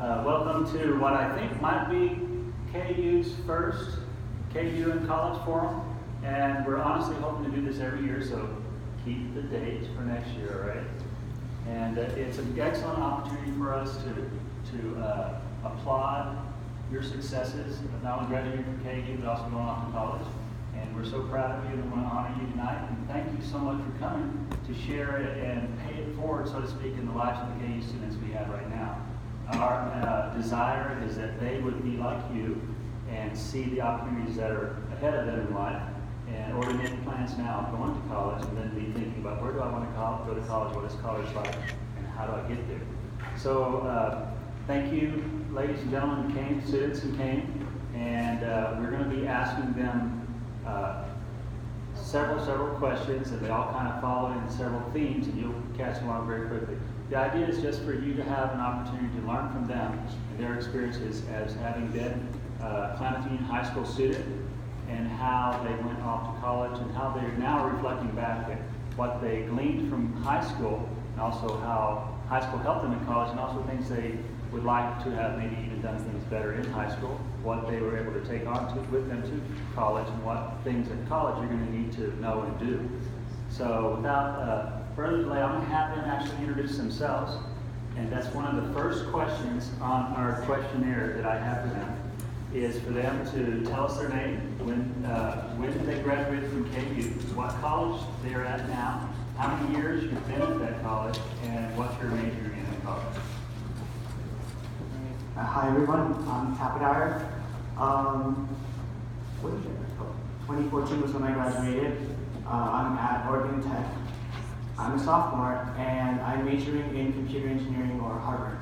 Welcome to what I think might be KU's first KU and College Forum. And we're honestly hoping to do this every year, so keep the dates for next year, all right? And it's an excellent opportunity for us to applaud your successes of not only graduating from KU, but also going off to college. And we're so proud of you and want to honor you tonight. And thank you so much for coming to share it and pay it forward, so to speak, in the lives of the KU students we have right now. Our desire is that they would be like you and see the opportunities that are ahead of them in life and already make plans now going to college, and then be thinking about where do I want to go to college, what is college like, and how do I get there. So thank you, ladies and gentlemen who came, students who came, and we're going to be asking them several questions, and they all kind of follow in several themes, and you'll catch them on very quickly. The idea is just for you to have an opportunity to learn from them and their experiences as having been a Klamath Union High School student, and how they went off to college, and how they're now reflecting back at what they gleaned from high school, and also how high school helped them in college, and also things they would like to have maybe even done things better in high school, what they were able to take on with them to college, and what things at college you're going to need to know and do. So without further delay, I'm going to have them actually introduce themselves, and that's one of the first questions on our questionnaire that I have for them, is for them to tell us their name, when did they graduate from KU, what college they're at now, how many years you've been at that college, and what you're majoring in college. Hi everyone, I'm Tapadar. What is it? 2014 was when I graduated. I'm at Oregon Tech. I'm a sophomore, and I'm majoring in computer engineering or hardware.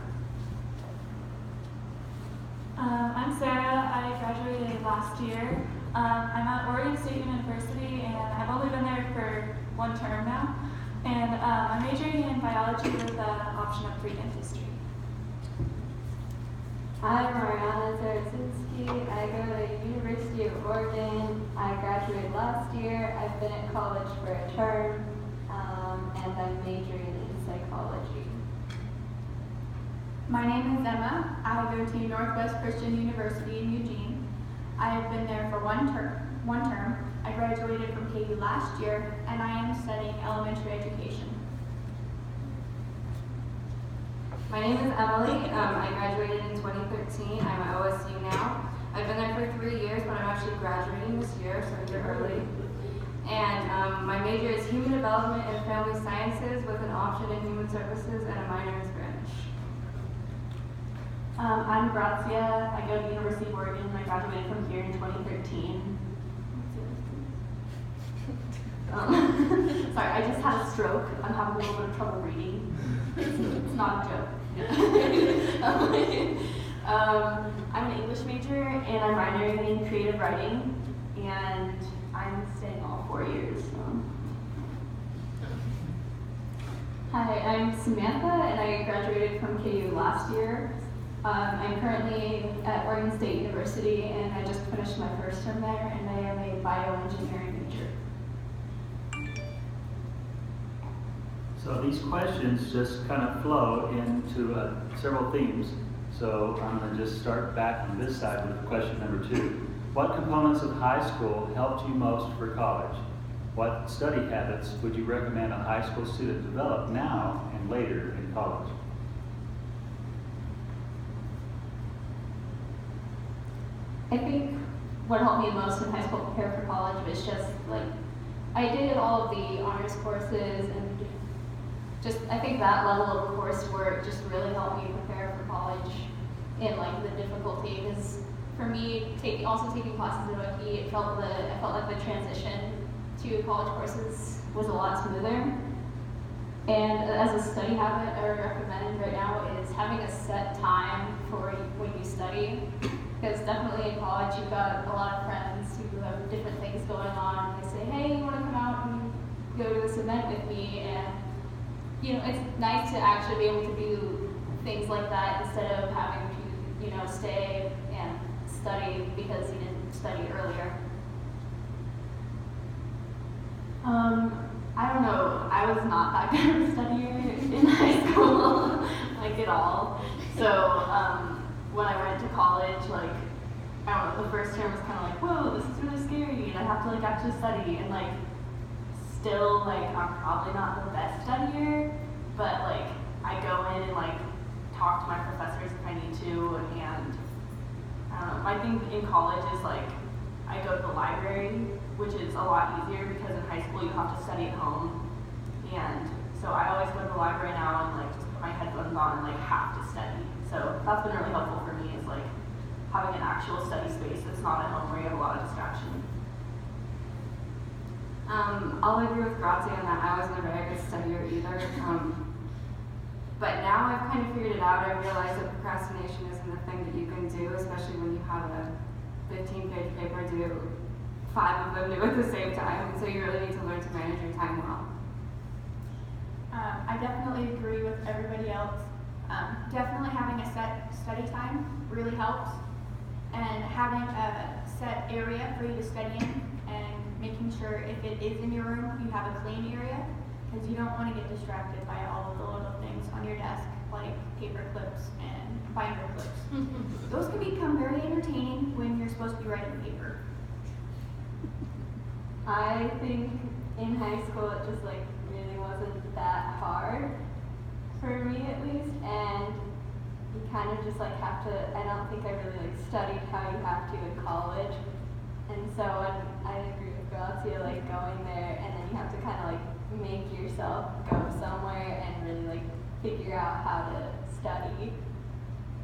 I'm Sarah. I graduated last year. I'm at Oregon State University, and I've only been there for one term now. And I'm majoring in biology with an option of freak and history. I'm Mariana Zarasinski. I go to University of Oregon. I graduated last year. I've been at college for a term, and I'm majoring in psychology. My name is Emma. I go to Northwest Christian University in Eugene. I have been there for one term. I graduated from KU last year, and I am studying elementary education. My name is Emily. I graduated in 2013. I'm at OSU now. I've been there for 3 years, but I'm actually graduating this year, so a year early. And my major is human development and family sciences with an option in human services and a minor in Spanish. I'm Grazia. I go to the University of Oregon, and I graduated from here in 2013. Sorry, I just had a stroke. I'm having a little bit of trouble reading. It's not a joke. I'm an English major, and I'm minoring in creative writing, and I'm staying all 4 years. Hi, I'm Samantha, and I graduated from KU last year. I'm currently at Oregon State University, and I just finished my first term there, and I am a bioengineering major. So these questions just kind of flow into several themes. So I'm going to just start back on this side with question number 2. What components of high school helped you most for college? What study habits would you recommend a high school student develop now and later in college? I think what helped me most in high school prepare for college was just like, I did all of the honors courses, and just, I think that level of coursework just really helped me prepare for college in like the difficulty. Because for me, also taking classes at OT, I felt like the transition to college courses was a lot smoother. And as a study habit, I would recommend right now is having a set time for when you study. Because definitely in college, you've got a lot of friends who have different things going on. They say, hey, you want to come out and go to this event with me? And you know, it's nice to actually be able to do things like that instead of having to, you know, stay and study because you didn't study earlier. I don't know. I was not that good of a studier in high school, like at all. So when I went to college, like, I don't know, the first term was kind of like, whoa, this is really scary, and I have to like actually study, and like, still like, I'm probably not the best studier, but like, I go in and like, talk to my professors if I need to, and I think in college is like, I go to the library, which is a lot easier because in high school you have to study at home, and so I always go to the library now and like, just put my headphones on and like, have to study. So that's been really helpful for me, is like, having an actual study space that's not at home where you have a lot of distraction. I'll agree with Grazie on that. I wasn't a very good studier either. But now I've kind of figured it out. I realize that procrastination isn't a thing that you can do, especially when you have a 15-page paper due, 5 of them due at the same time. So you really need to learn to manage your time well. I definitely agree with everybody else. Definitely having a set study time really helps, and having a set area for you to study in, and making sure if it is in your room, you have a clean area, because you don't want to get distracted by all of the little things on your desk, like paper clips and binder clips. Those can become very entertaining when you're supposed to be writing paper. I think in high school it just like really wasn't that hard, for me at least, and you kind of just like have to, I don't think I really like studied how you have to in college, and so I agree with Grazia, like going there and then you have to kind of like make yourself go somewhere and really like figure out how to study,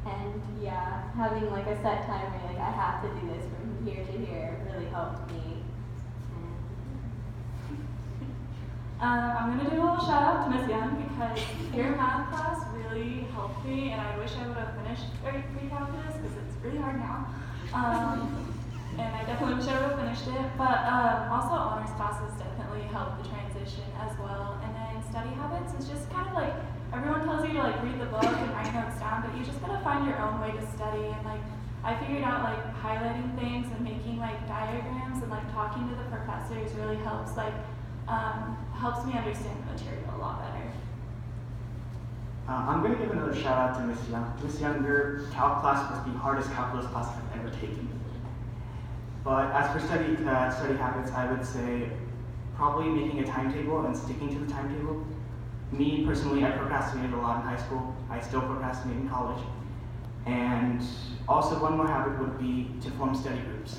and yeah, having like a set time where like I have to do this from here to here really helped me. I'm going to do a little shout out to Miss Young, because your math class really helped me, and I wish I would have finished pre-calculus because it's really hard now. And I definitely wish I would have finished it. But also honors classes definitely help the transition as well. And then study habits is just kind of like, everyone tells you to like read the book and write notes down, but you just gotta find your own way to study. And like, I figured out like highlighting things and making like diagrams and like talking to the professors really helps helps me understand the material a lot better. I'm going to give another shout out to Miss Young. Miss Young, your calc class was the hardest calculus class I've ever taken. But as for study habits, I would say probably making a timetable and sticking to the timetable. Me personally, I procrastinated a lot in high school. I still procrastinate in college. And also one more habit would be to form study groups.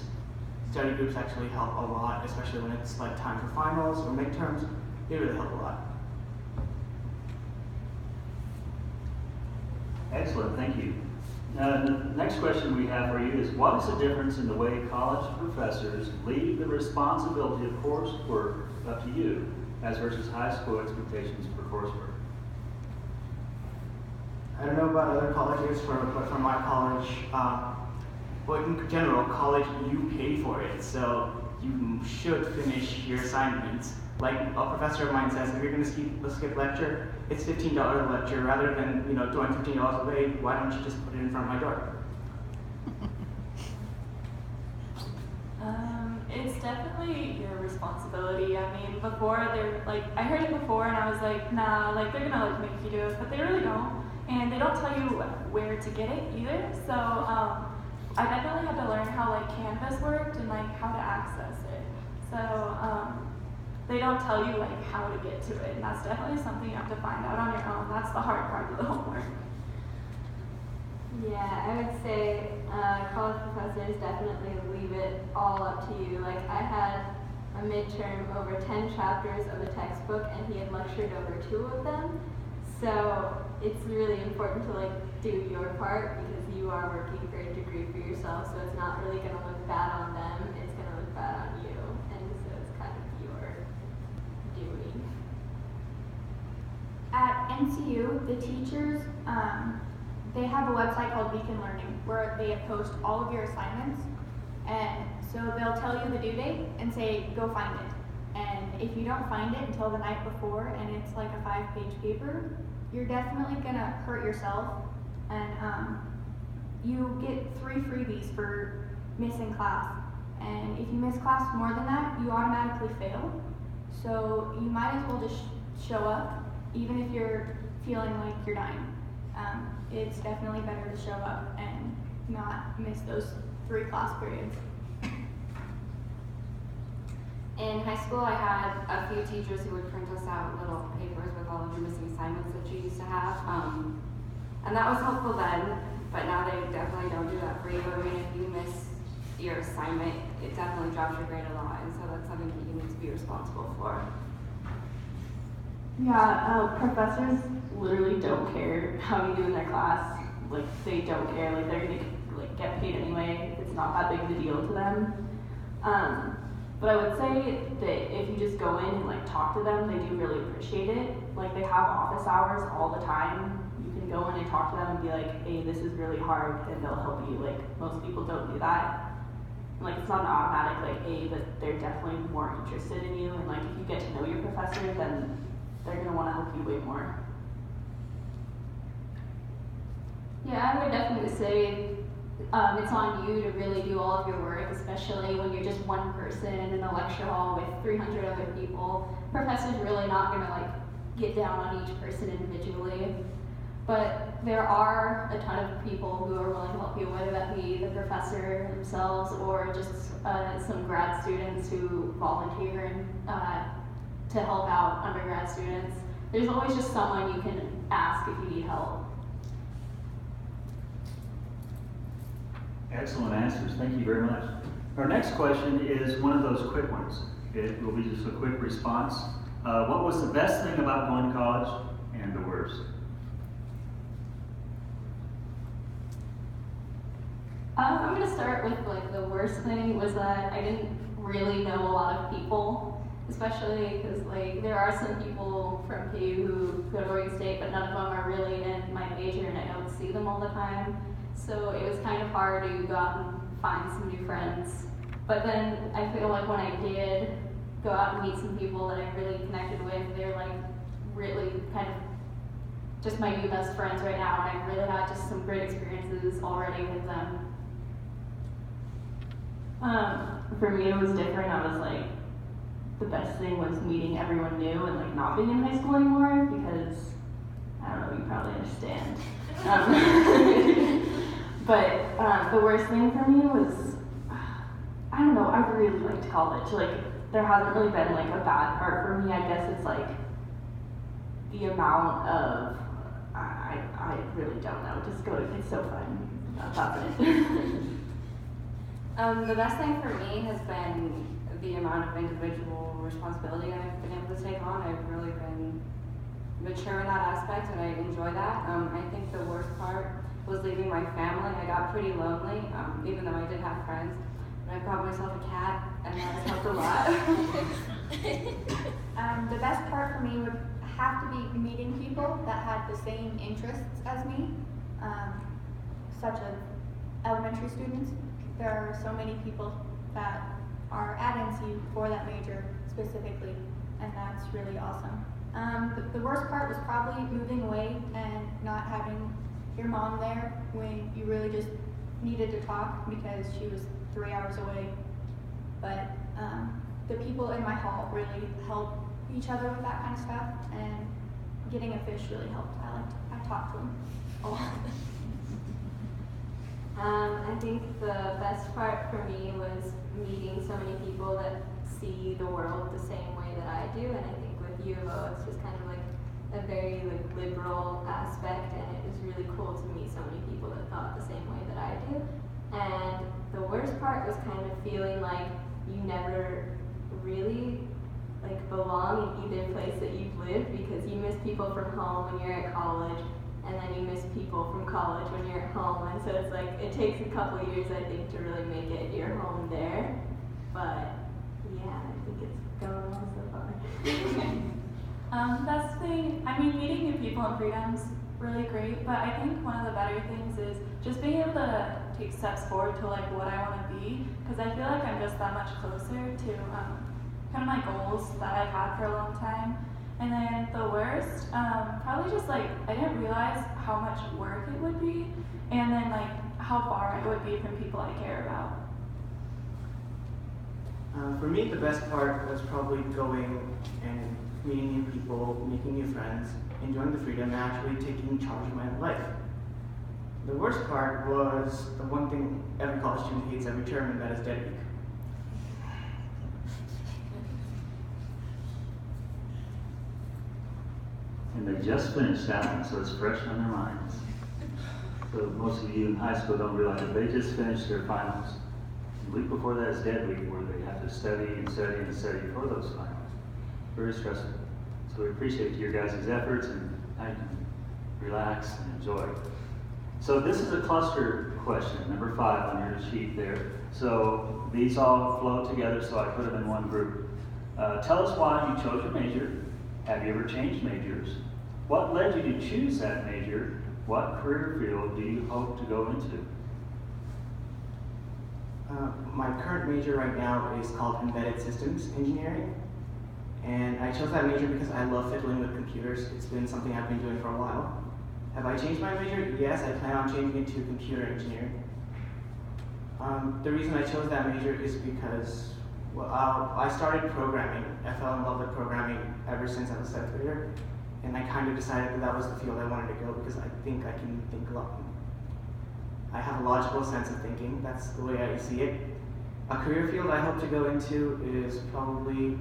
Study groups actually help a lot, especially when it's like time for finals or midterms. They really help a lot. Excellent, thank you. The next question we have for you is, what is the difference in the way college professors leave the responsibility of coursework up to you as versus high school expectations for coursework? I don't know about other colleges, but for my college, but in general, college, you pay for it, so you should finish your assignments. Like a professor of mine says, if you're going to skip lecture, it's $15 a lecture. Rather than throwing $15 away, why don't you just put it in front of my door? It's definitely your responsibility. I mean, before they're like, I heard it before and I was like, nah, like they're gonna like make you do it, but they really don't. And they don't tell you where to get it either. So I definitely had to learn how like Canvas worked and like how to access it. So they don't tell you like how to get to it, and that's definitely something you have to find out on your own. That's the hard part of the homework. Yeah, I would say college professors definitely leave it all up to you. Like I had a midterm over 10 chapters of a textbook and he had lectured over 2 of them. So it's really important to like do your part because you are working for a degree for yourself. So it's not really going to look bad on them, it's going to look bad on you. And so it's kind of your doing. At NCU, the teachers, they have a website called Beacon Learning where they post all of your assignments, and so they'll tell you the due date and say, go find it. And if you don't find it until the night before and it's like a 5-page paper, you're definitely gonna hurt yourself, and you get 3 freebies for missing class. And if you miss class more than that, you automatically fail. So you might as well just show up, even if you're feeling like you're dying. it's definitely better to show up and not miss those 3 class periods. In high school, I had a few teachers who would print us out little papers with all of the missing assignments that you used to have. And that was helpful then, but now they definitely don't do that for you. I mean, if you miss your assignment, it definitely drops your grade a lot, and so that's something that you need to be responsible for. Yeah, professors literally don't care how you do in their class. Like, they don't care. Like, they're gonna get paid anyway. It's not that big of a deal to them. But I would say that if you just go in and talk to them, they do really appreciate it. Like, they have office hours all the time. You can go in and talk to them and be like, hey, this is really hard, and they'll help you. Like, most people don't do that. Like, it's not an automatic hey, but they're definitely more interested in you. And if you get to know your professor, then they're gonna want to help you way more. Yeah, I would definitely say it's on you to really do all of your work, especially when you're just one person in a lecture hall with 300 other people. Professor's really not gonna get down on each person individually. But there are a ton of people who are willing to help you, whether that be the professor themselves or just some grad students who volunteer to help out undergrad students. There's always just someone you can ask if you need help. Excellent answers. Thank you very much. Our next question is one of those quick ones. It will be just a quick response. What was the best thing about going to college and the worst? I'm gonna start with the worst thing was that I didn't really know a lot of people, especially because there are some people from KU who go to Oregon State, but none of them are really in my major, and I don't see them all the time. So it was kind of hard to go out and find some new friends. But then I feel like when I did go out and meet some people that I really connected with, they're really kind of just my new best friends right now, and I've really had just some great experiences already with them. For me, it was different. I was the best thing was meeting everyone new and not being in high school anymore because, I don't know, you probably understand. But the worst thing for me was, I don't know, I really liked college. There hasn't really been a bad part for me. I guess it's the amount of, I really don't know, just go to, it's so fun. That's it. The best thing for me has been the amount of individual responsibility I've been able to take on. I've really been mature in that aspect, and I enjoy that. I think the worst part was leaving my family. I got pretty lonely, even though I did have friends. But I got myself a cat, and that's helped a lot. The best part for me would have to be meeting people that had the same interests as me, such as elementary students. There are so many people that are at NCU for that major specifically, and that's really awesome. The worst part was probably moving away and not having your mom there when you really just needed to talk because she was 3 hours away. But the people in my hall really help each other with that kind of stuff, and getting a fish really helped. I talked to them a lot. I think the best part for me was meeting so many people that see the world the same way that I do, and I think with U of O it's just kind of a very liberal aspect, and it was really cool to meet so many people that thought the same way that I do. And the worst part was kind of feeling like you never really belong in either place that you've lived, because you miss people from home when you're at college, and then you miss people from college when you're at home, and so it's it takes a couple of years, I think, to really make it your home there. But yeah, I think it's going on so far. The best thing, meeting new people in freedom's really great, but I think one of the better things is just being able to take steps forward to what I want to be, because I feel like I'm just that much closer to kind of my goals that I've had for a long time. And then the worst, probably just I didn't realize how much work it would be, and then how far it would be from people I care about. For me, the best part was probably going and meeting new people, making new friends, enjoying the freedom, and actually taking charge of my own life. The worst part was the one thing every college student hates every term, and that is dead week. And they just finished that one, so it's fresh on their minds. So most of you in high school don't realize that they just finished their finals. The week before that is dead week, where they have to study and study and study for those finals. Very stressful. So we appreciate your guys' efforts, and now you can relax and enjoy. So this is a cluster question, number 5 on your sheet there. So these all flow together, so I put them in one group. Tell us why you chose your major. Have you ever changed majors? What led you to choose that major? What career field do you hope to go into? My current major right now is called Embedded Systems Engineering. And I chose that major because I love fiddling with computers. It's been something I've been doing for a while. Have I changed my major? Yes, I plan on changing it to computer engineering. The reason I chose that major is because I started programming. I fell in love with programming ever since I was a 7th grader. And I kind of decided that was the field I wanted to go because I think I can think a lot. I have a logical sense of thinking. That's the way I see it. A career field I hope to go into is probably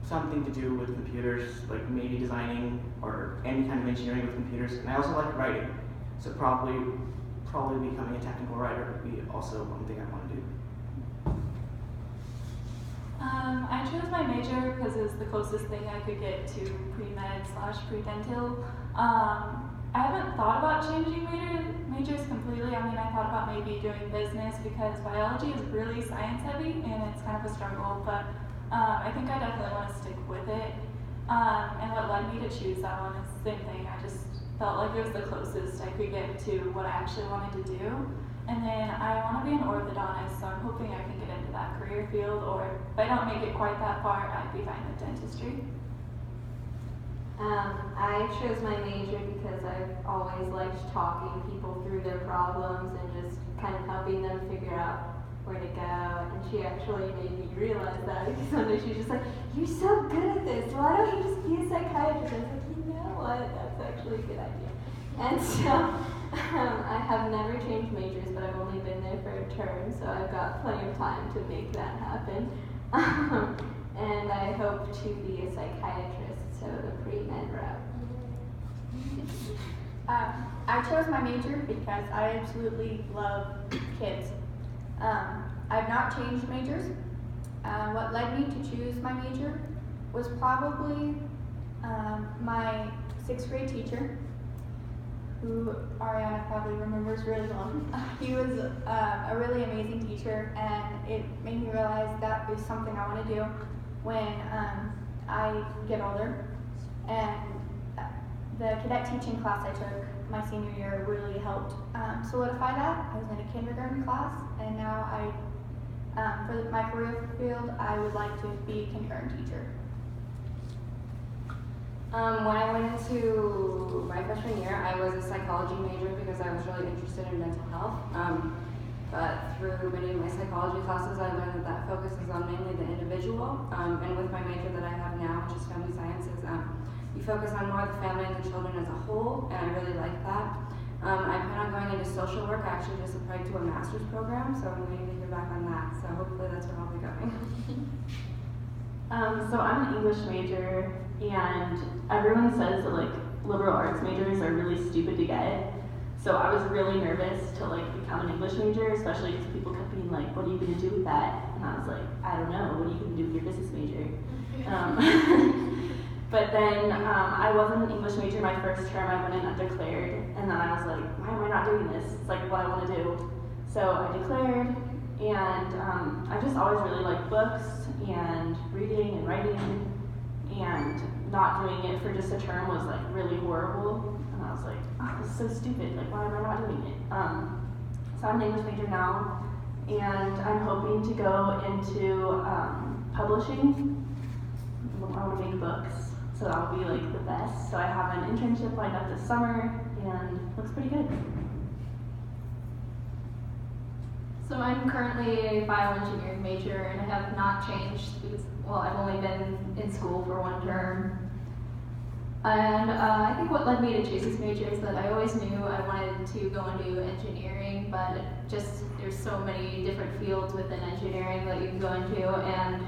something to do with computers, like maybe designing or any kind of engineering with computers. And I also like writing, so probably becoming a technical writer would be also one thing I want to do. I chose my major because it was the closest thing I could get to pre-med / pre-dental. I haven't thought about changing majors completely. I mean, I thought about maybe doing business because biology is really science heavy and it's kind of a struggle, but I think I definitely want to stick with it. And what led me to choose that one is the same thing. I just felt like it was the closest I could get to what I actually wanted to do. And then I want to be an orthodontist, so I'm hoping I can get into that career field, or if I don't make it quite that far, I'd be fine with dentistry. I chose my major because I've always liked talking people through their problems and just kind of helping them figure out where to go. And she actually made me realize that because one day she was just like, "You're so good at this, why don't you just be a psychiatrist?" I was like, "You know what, that's actually a good idea." And so I have never changed majors, but I've only been there for a term, so I've got plenty of time to make that happen. And I hope to be a psychiatrist, so the pre-med route. I chose my major because I absolutely love kids. I've not changed majors. What led me to choose my major was probably my 6th grade teacher, who Ariana probably remembers really well. He was a really amazing teacher, and it made me realize that is something I want to do when I get older. And the cadet teaching class I took my senior year really helped solidify that. I was in a kindergarten class, and now for my career field, I would like to be a kindergarten teacher. When I went into my freshman year, I was a psychology major because I was really interested in mental health. But through many of my psychology classes, I learned that focuses on mainly the individual. And with my major that I have now, which is family sciences, you focus on more of the family and the children as a whole, and I really like that. I plan on going into social work. I actually just applied to a master's program, so I'm waiting to hear back on that. So hopefully that's where I'll be going. So I'm an English major, and everyone says that like liberal arts majors are really stupid to get. So I was really nervous to like become an English major, especially because people kept being like, "What are you gonna do with that?" And I was like, "I don't know. What are you gonna do with your business major?" But then I wasn't an English major my first term. I went in undeclared, and then I was like, "Why am I not doing this? It's like what I want to do." So I declared, and I just always really liked books and reading and writing, and not doing it for just a term was like really horrible. And I was like, "Oh, this is so stupid. Like, why am I not doing it?" So I'm an English major now, and I'm hoping to go into publishing. I want to make books, so that'll be like the best. So I have an internship lined up this summer, and it looks pretty good. So I'm currently a bioengineering major, and I have not changed because, well, I've only been in school for one term. And I think what led me to choose this major is that I always knew I wanted to go into engineering, but just there's so many different fields within engineering that you can go into, and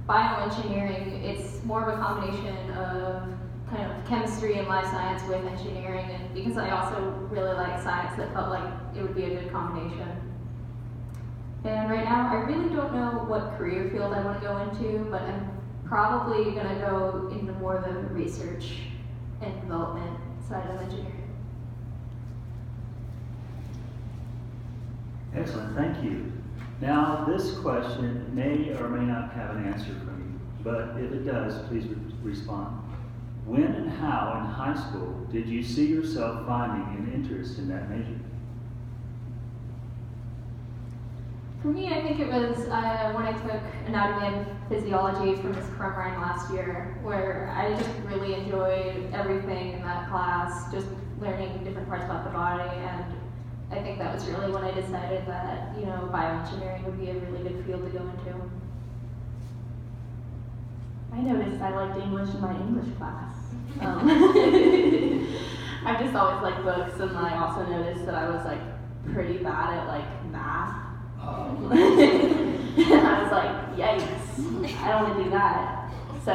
bioengineering, it's more of a combination of kind of chemistry and life science with engineering, and because I also really like science, that felt like it would be a good combination. And right now, I really don't know what career field I want to go into, but I'm probably going to go into more the research and development side of engineering. Excellent, thank you. Now, this question may or may not have an answer from you, but if it does, please respond. When and how in high school did you see yourself finding an interest in that major? For me, I think it was when I took anatomy and physiology from Ms. Crumrine last year, where I just really enjoyed everything in that class, just learning different parts about the body, and I think that was really when I decided that, you know, bioengineering would be a really good field to go into. I noticed I liked English in my English class. I just always liked books, and I also noticed that I was like pretty bad at like math. And I was like, yikes, I don't want to do that. So,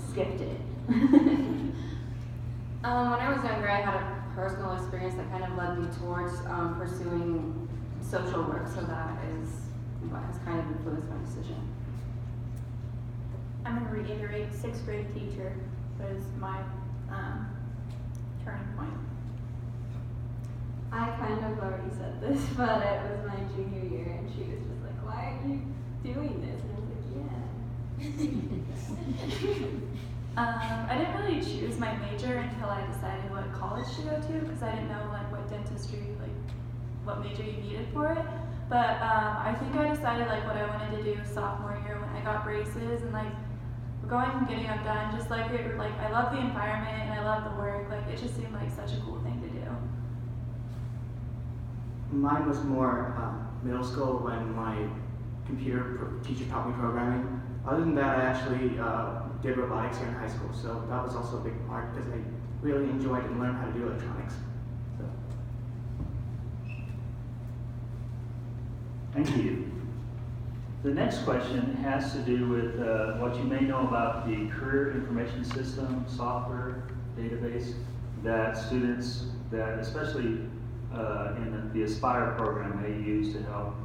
skipped it. When I was younger, I had a personal experience that kind of led me towards pursuing social work, so that is what has kind of influenced my decision. I'm going to reiterate, 6th grade teacher was my turning point. I kind of already said this, but it was my junior year, and she was just like, why are you doing this? And I was like, yeah. I didn't really choose my major until I decided what college to go to, because I didn't know like what dentistry, like what major you needed for it. But I think I decided like what I wanted to do sophomore year when I got braces, and like going and getting them done, just like I love the environment and I love the work. Like it just seemed like such a cool thing to do. Mine was more middle school when my computer teacher taught me programming. Other than that, I actually did robotics here in high school, so that was also a big part because I really enjoyed and learned how to do electronics. So. Thank you. The next question has to do with what you may know about the Career Information System software database that students, that especially in the Aspire program, may use to help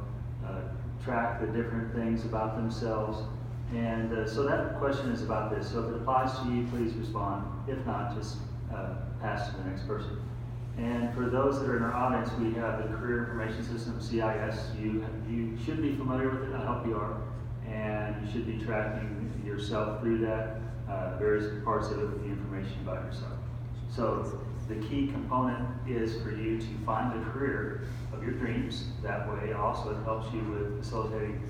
track the different things about themselves. And so that question is about this. So if it applies to you, please respond. If not, just pass to the next person. And for those that are in our audience, we have the Career Information System, CIS. You should be familiar with it. I hope you are. And you should be tracking yourself through that, various parts of it with the information about yourself. So the key component is for you to find the career of your dreams. That way also it helps you with facilitating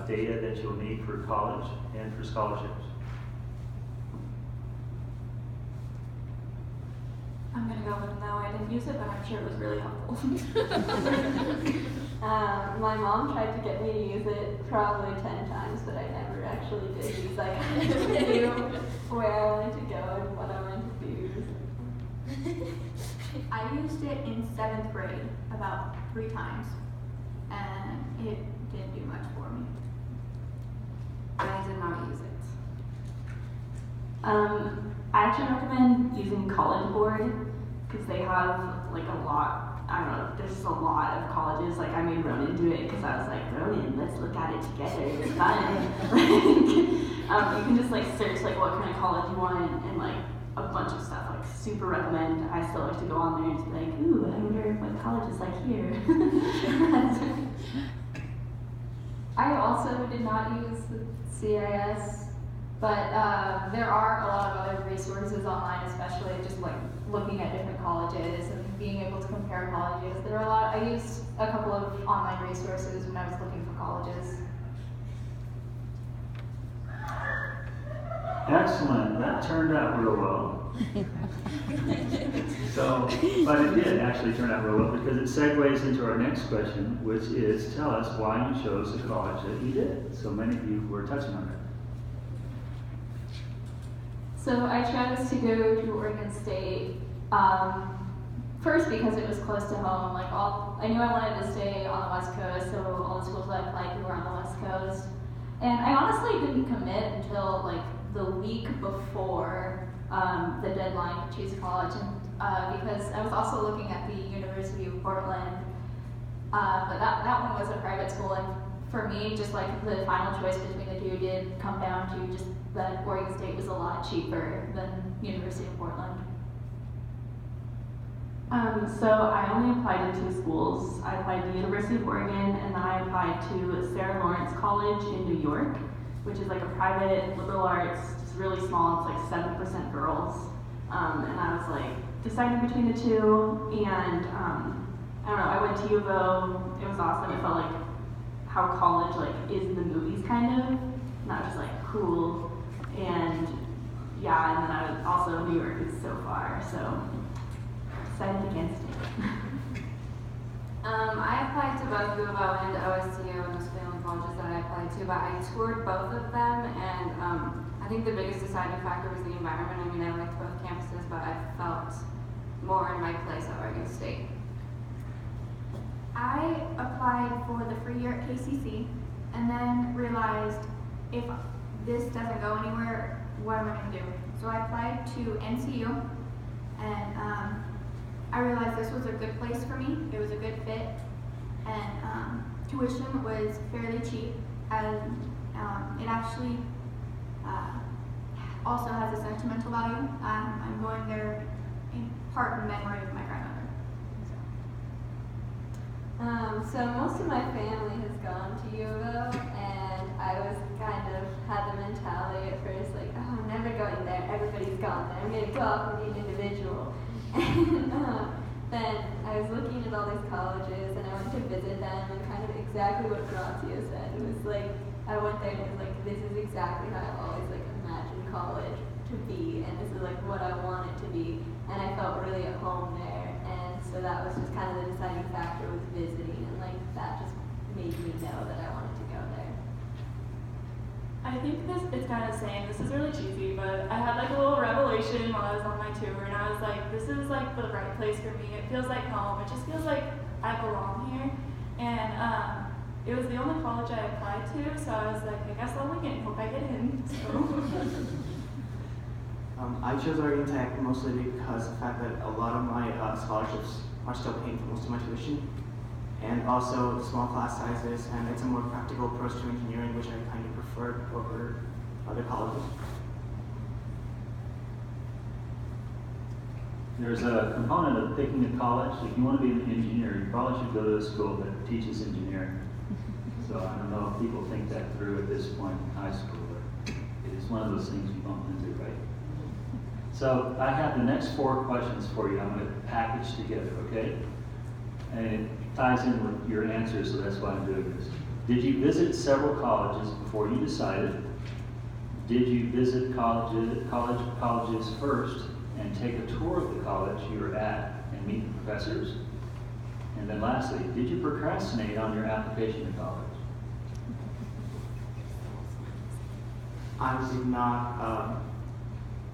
data that you'll need for college and for scholarships. I'm gonna go with no, I didn't use it, but I'm sure it was really helpful. My mom tried to get me to use it probably 10 times, but I never actually did because I knew where I wanted to go and what I wanted to do. I used it in 7th grade about 3 times, and it didn't do much for me. I did not use it. I actually recommend using College Board because they have like a lot, I don't know, there's just a lot of colleges. Like I made Ronan do it because I was like, Ronan, let's look at it together, it's fun. You can just like search like what kind of college you want and like a bunch of stuff, like super recommend. I still like to go on there and just be like, ooh, I wonder what college is like here. I also did not use the CIS, but there are a lot of other resources online, especially just like looking at different colleges and being able to compare colleges. There are a lot. I used a couple of online resources when I was looking for colleges. Excellent, that turned out real well. So, but it did actually turn out real well because it segues into our next question, which is tell us why you chose the college that you did. So many of you were touching on that. So I chose to go to Oregon State, first because it was close to home. I knew I wanted to stay on the West Coast, so all the schools that I applied to were on the West Coast. And I honestly didn't commit until the week before the deadline to choose college, because I was also looking at the University of Portland, but that one was a private school, and for me, just the final choice between the two did come down to just that Oregon State was a lot cheaper than University of Portland. So I only applied to 2 schools. I applied to the University of Oregon, and then I applied to Sarah Lawrence College in New York, which is a private liberal arts, just really small. It's 7% girls, and I was deciding between the two. And I don't know. I went to U of O. It was awesome. It felt like how college is in the movies, kind of, not just cool. And yeah, and then I was also New York is so far, so. Decided against it. I applied to both U of O and OSU, and those family colleges that I applied to, but I toured both of them, and I think the biggest deciding factor was the environment. I mean, I liked both campuses, but I felt more in my place at Oregon State. I applied for the free year at KCC and then realized if this doesn't go anywhere, what am I going to do? So I applied to NCU, and I realized this was a good place for me. It was a good fit, and tuition was fairly cheap, and it actually also has a sentimental value. I'm going there in part in memory of my grandmother. So most of my family has gone to U of O, and I was had the mentality at first oh, I'm never going there, everybody's gone there, I'm going to go off and be an individual. And then I was looking at all these colleges, and I went to visit them, and kind of exactly what Grazia said. It was I went there and it was this is exactly how I've always imagined college to be, and this is what I want it to be, and I felt really at home there. And so that was just kind of the deciding factor with visiting, and that just made me know that I wanted to go there. I think it's kind of saying, this is really cheesy, but I had a little revelation while I was on my tour, and I was this is the right place for me. It feels like home. It just feels like I belong here. And it was the only college I applied to, so I was I guess I'll wing it and hope I get in. So. I chose Oregon Tech mostly because of the fact that a lot of my scholarships are still paying for most of my tuition, and also small class sizes, and it's a more practical approach to engineering, which I kind of preferred over other colleges. There's a component of picking a college. If you want to be an engineer, you probably should go to a school that teaches engineering. So I don't know if people think that through at this point in high school, but it is one of those things you bump into, right? So I have the next 4 questions for you. I'm going to package together, okay? And it ties in with your answers, so that's why I'm doing this. Did you visit several colleges before you decided? Did you visit colleges first and take a tour of the college you were at and meet the professors? And then lastly, did you procrastinate on your application to college? I did not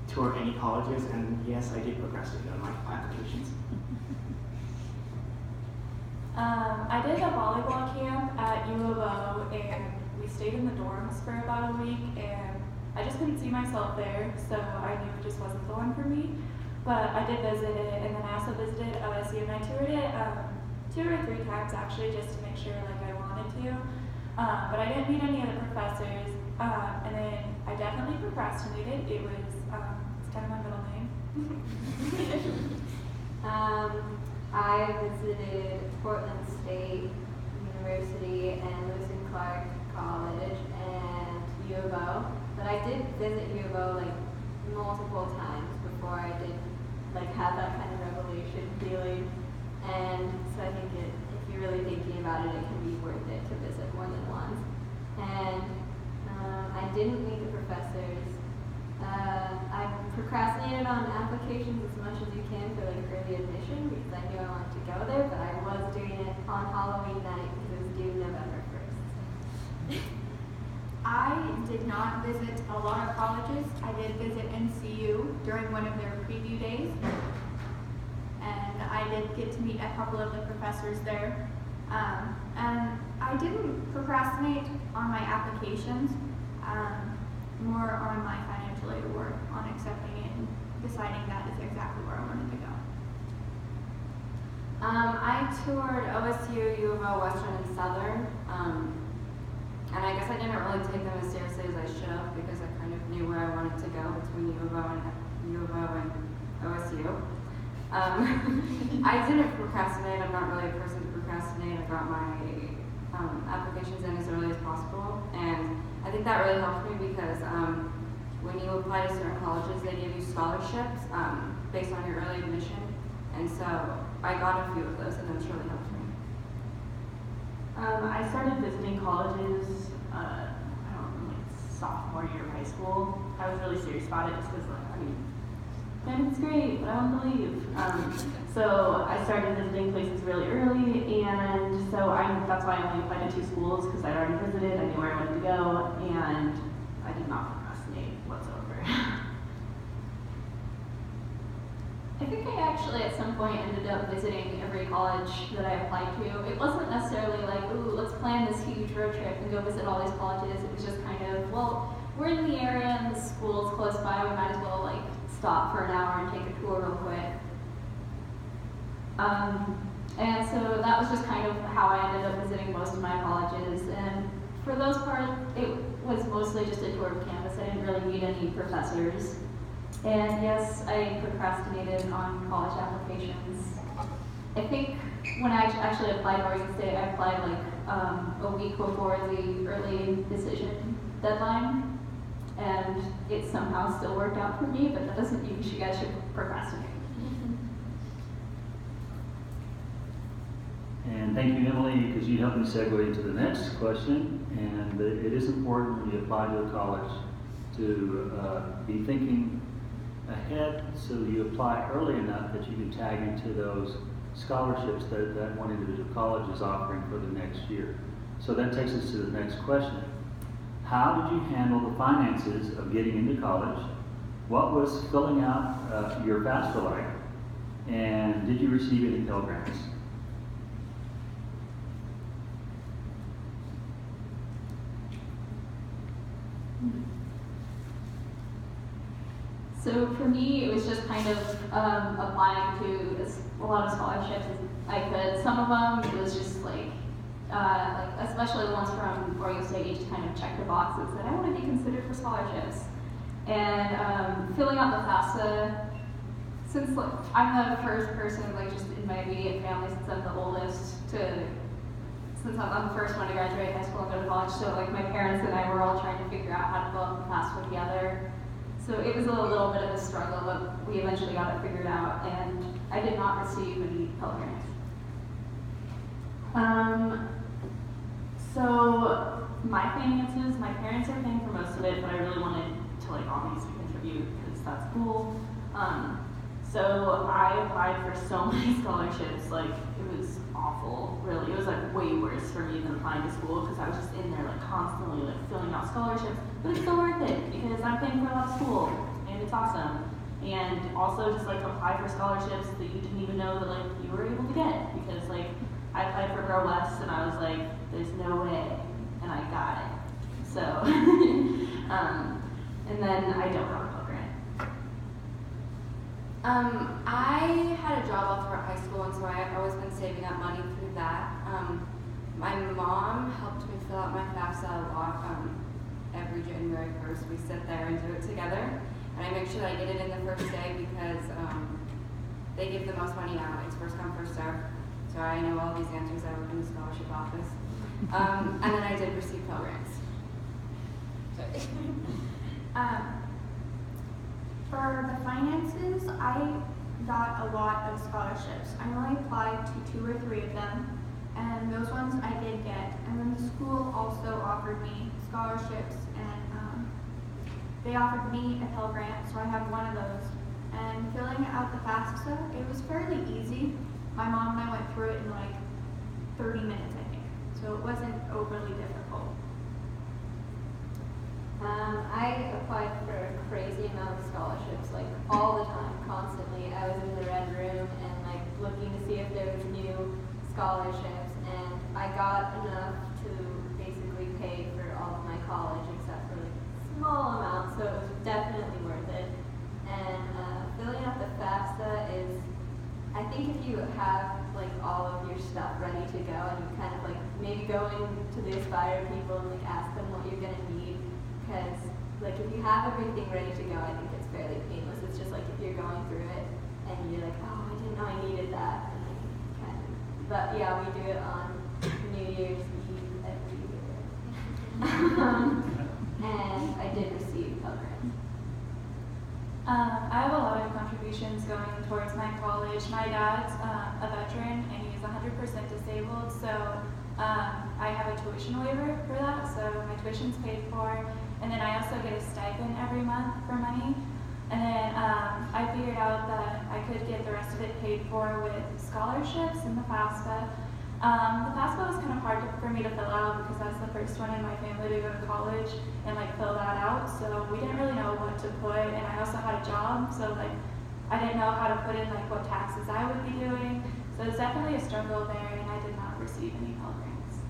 tour any colleges, and yes, I did procrastinate on my applications. I did a volleyball camp at U of O, and we stayed in the dorms for about a week, and I just couldn't see myself there, so I knew it just wasn't the one for me. But I did visit it, and then I also visited OSU, and I toured it 2 or 3 times actually, just to make sure I wanted to. But I didn't meet any of the professors, and then I definitely procrastinated. It was it's kind of my middle name. I visited Portland State University and Lewis and Clark College and U of O, but I did visit U of O multiple times before I did have that kind of revelation feeling. And so I think if you're really thinking about it, it can be worth it to visit more than once. And I didn't meet the professors. I procrastinated on applications as much as you can for like early admission because I knew I wanted to go there, but I was doing it on Halloween night because it was due November 1st. I did not visit a lot of colleges. I did visit NCU during one of their preview days. And I did get to meet a couple of the professors there. And I didn't procrastinate on my applications, more on my financial aid award, on accepting it and deciding that is exactly where I wanted to go. I toured OSU, U of O, Western, and Southern. And I guess I didn't really take them as seriously as I should have because I kind of knew where I wanted to go between U of O and OSU. I didn't procrastinate. I'm not really a person to procrastinate. I got my applications in as early as possible, and I think that really helped me because when you apply to certain colleges, they give you scholarships based on your early admission, and so I got a few of those, and that's really helped me. I started visiting colleges, I don't know, like sophomore year of high school. I was really serious about it just because, it's great, but I want to leave. So I started visiting places really early, and so that's why I only applied to 2 schools because I'd already visited, I knew where I wanted to go, and I did not procrastinate whatsoever. I think I actually at some point ended up visiting every college that I applied to. It wasn't necessarily like, ooh, let's plan this huge road trip and go visit all these colleges. It was just kind of, well, we're in the area and the school's close by, we might as well like stop for an hour and take a tour real quick. And so that was just kind of how I ended up visiting most of my colleges. And for those parts, it was mostly just a tour of campus. I didn't really meet any professors. And yes, I procrastinated on college applications. I think when I actually applied to Oregon State, I applied like a week before the early decision deadline. And it somehow still worked out for me, but that doesn't mean you guys should procrastinate. And thank you, Emily, because you helped me segue into the next question. And it is important when you apply to a college to be thinking ahead so you apply early enough that you can tag into those scholarships that one individual college is offering for the next year. So that takes us to the next question. How did you handle the finances of getting into college? What was filling out your FAFSA like? And did you receive any Pell Grants? So for me, it was just kind of applying to a lot of scholarships as I could. Some of them, it was just like especially the ones from Oregon State, you just kind of check the boxes that I want to be considered for scholarships. And filling out the FAFSA, since I'm the first person just in my immediate family, since I'm the oldest since I'm the first one to graduate high school and go to college, so my parents and I were all trying to figure out how to fill out the FAFSA together. So it was a little bit of a struggle, but we eventually got it figured out, and I did not receive any Pell Grants. So my finances, my parents are paying for most of it, but I really wanted to obviously contribute because that's cool. So I applied for so many scholarships, it was awful, really. It was way worse for me than applying to school because I was just in there constantly filling out scholarships, but it's still worth it because I'm paying for a lot of school and it's awesome. And also just apply for scholarships that you didn't even know that you were able to get because I applied for Grow West and I was like, there's no way, and I got it. So, and then I don't have a Pell Grant. I had a job all throughout high school, and so I've always been saving up money through that. My mom helped me fill out my FAFSA a lot. Every January 1st, we sit there and do it together. And I make sure that I get it in the first day because they give the most money out. It's first come, first served. So I know all these answers. I work in the scholarship office. And then I did receive Pell Grants. For the finances, I got a lot of scholarships. I only applied to 2 or 3 of them, and those ones I did get. And then the school also offered me scholarships and they offered me a Pell Grant, so I have one of those. And filling out the FAFSA, it was fairly easy. My mom and I went through it in like 30 minutes, I think. So it wasn't overly difficult. I applied for a crazy amount of scholarships, like all the time, constantly. I was in the red room and like looking to see if there was new scholarships, and I got enough to basically pay for all of my college, except for like small amounts, so it was definitely worth it. And filling out the FAFSA is, I think if you have like all of your stuff ready to go, and you kind of like maybe going to the Aspire people and like ask them what you're gonna need, because like if you have everything ready to go, I think it's fairly painless. It's just like if you're going through it and you're like, oh, I didn't know I needed that, and like, kind of. But yeah, we do it on New Year's Eve every year. And I did receive Pell Grants. I have a lot of contributions going towards my college. My dad's a veteran and he's 100% disabled, so I have a tuition waiver for that, so my tuition's paid for. And then I also get a stipend every month for money. And then I figured out that I could get the rest of it paid for with scholarships and the FAFSA. The FAFSA was kind of hard for me to fill out because I was the first one in my family to go to college and like fill that out. So we didn't really know what to put, and I also had a job, so like I didn't know how to put in like what taxes I would be doing. So it's definitely a struggle there, and I did not receive any Pell Grants.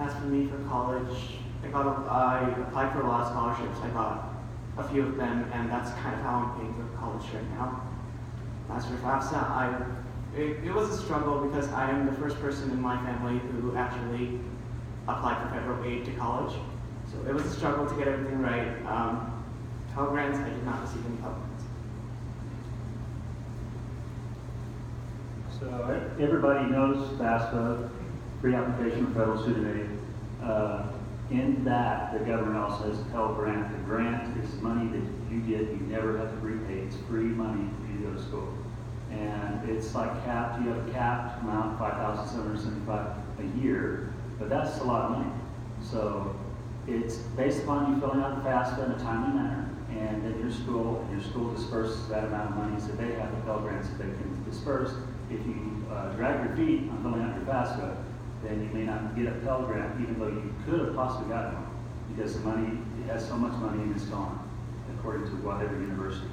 As for me for college, I applied for a lot of scholarships. I got a few of them, and that's kind of how I'm paying for college right now. As for FAFSA, it was a struggle because I am the first person in my family who actually applied for federal aid to college. So it was a struggle to get everything right. Pell Grants, I did not receive any Pell Grants. So everybody knows FAFSA, free application for federal student aid. In that, the government also has a Pell Grant. The grant is money that you get, you never have to repay. It's free money for you to go to school. And it's like capped, you have a capped amount, $5,775 a year, but that's a lot of money. So it's based upon you filling out the FAFSA in a timely manner, and then your school disperses that amount of money, so they have the Pell Grants that they can disperse. If you drag your feet on filling out your FAFSA, then you may not get a Pell Grant, even though you could have possibly gotten one, because the money, it has so much money and it's gone, according to whatever university.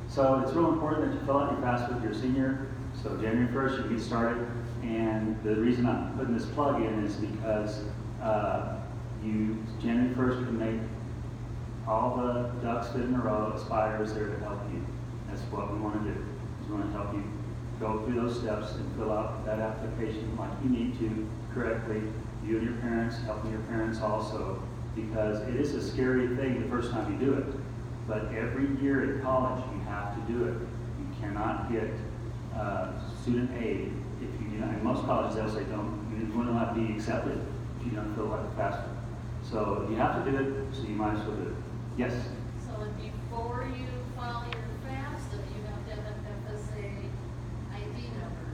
So it's real important that you fill out your FAFSA with your senior. So January 1st, you get started. And the reason I'm putting this plug in is because January 1st can make all the ducks fit in a row. Aspire is there to help you. That's what we want to do. We want to help you go through those steps and fill out that application like you need to correctly. You and your parents, helping your parents also, because it is a scary thing the first time you do it. But every year at college, you have to do it. You cannot get student aid if you do not. In most colleges, they'll say you will not be accepted if you don't fill out the FAFSA. So you have to do it, so you might as well do it. Yes? So before you file your FAFSA, you have to have an FSA ID number.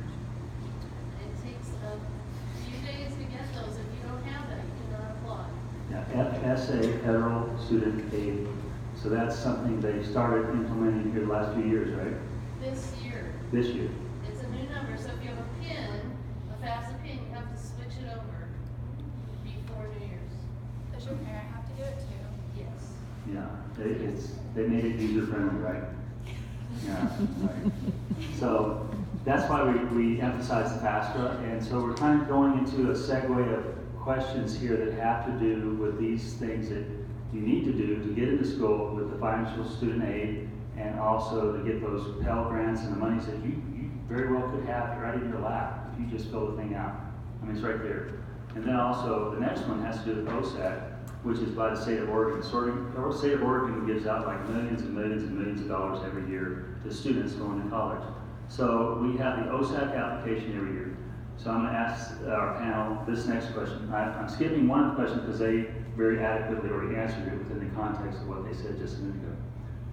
It takes a few days to get those. If you don't have that, you cannot apply. Yeah, FSA, Federal Student Aid. So that's something they started implementing here the last few years, right? This year. This year. It's a new number, so if you have a PIN, a FAFSA PIN, you have to switch it over before New Year's. Does your parent have to do it too? Yes. Yeah, they made it user friendly, right? Yeah, right. So that's why we emphasize the FAFSA, and so we're kind of going into a segue of questions here that have to do with these things that you need to do to get into school with the financial student aid, and also to get those Pell Grants and the monies that you very well could have right in your lap if you just fill the thing out. I mean, it's right there. And then also, the next one has to do with OSAD, which is by the state of Oregon. The state of Oregon gives out like millions and millions and millions of dollars every year to students going to college. So we have the OSAD application every year. So I'm going to ask our panel this next question. I'm skipping one question because they very adequately already answered it within the context of what they said just a minute ago.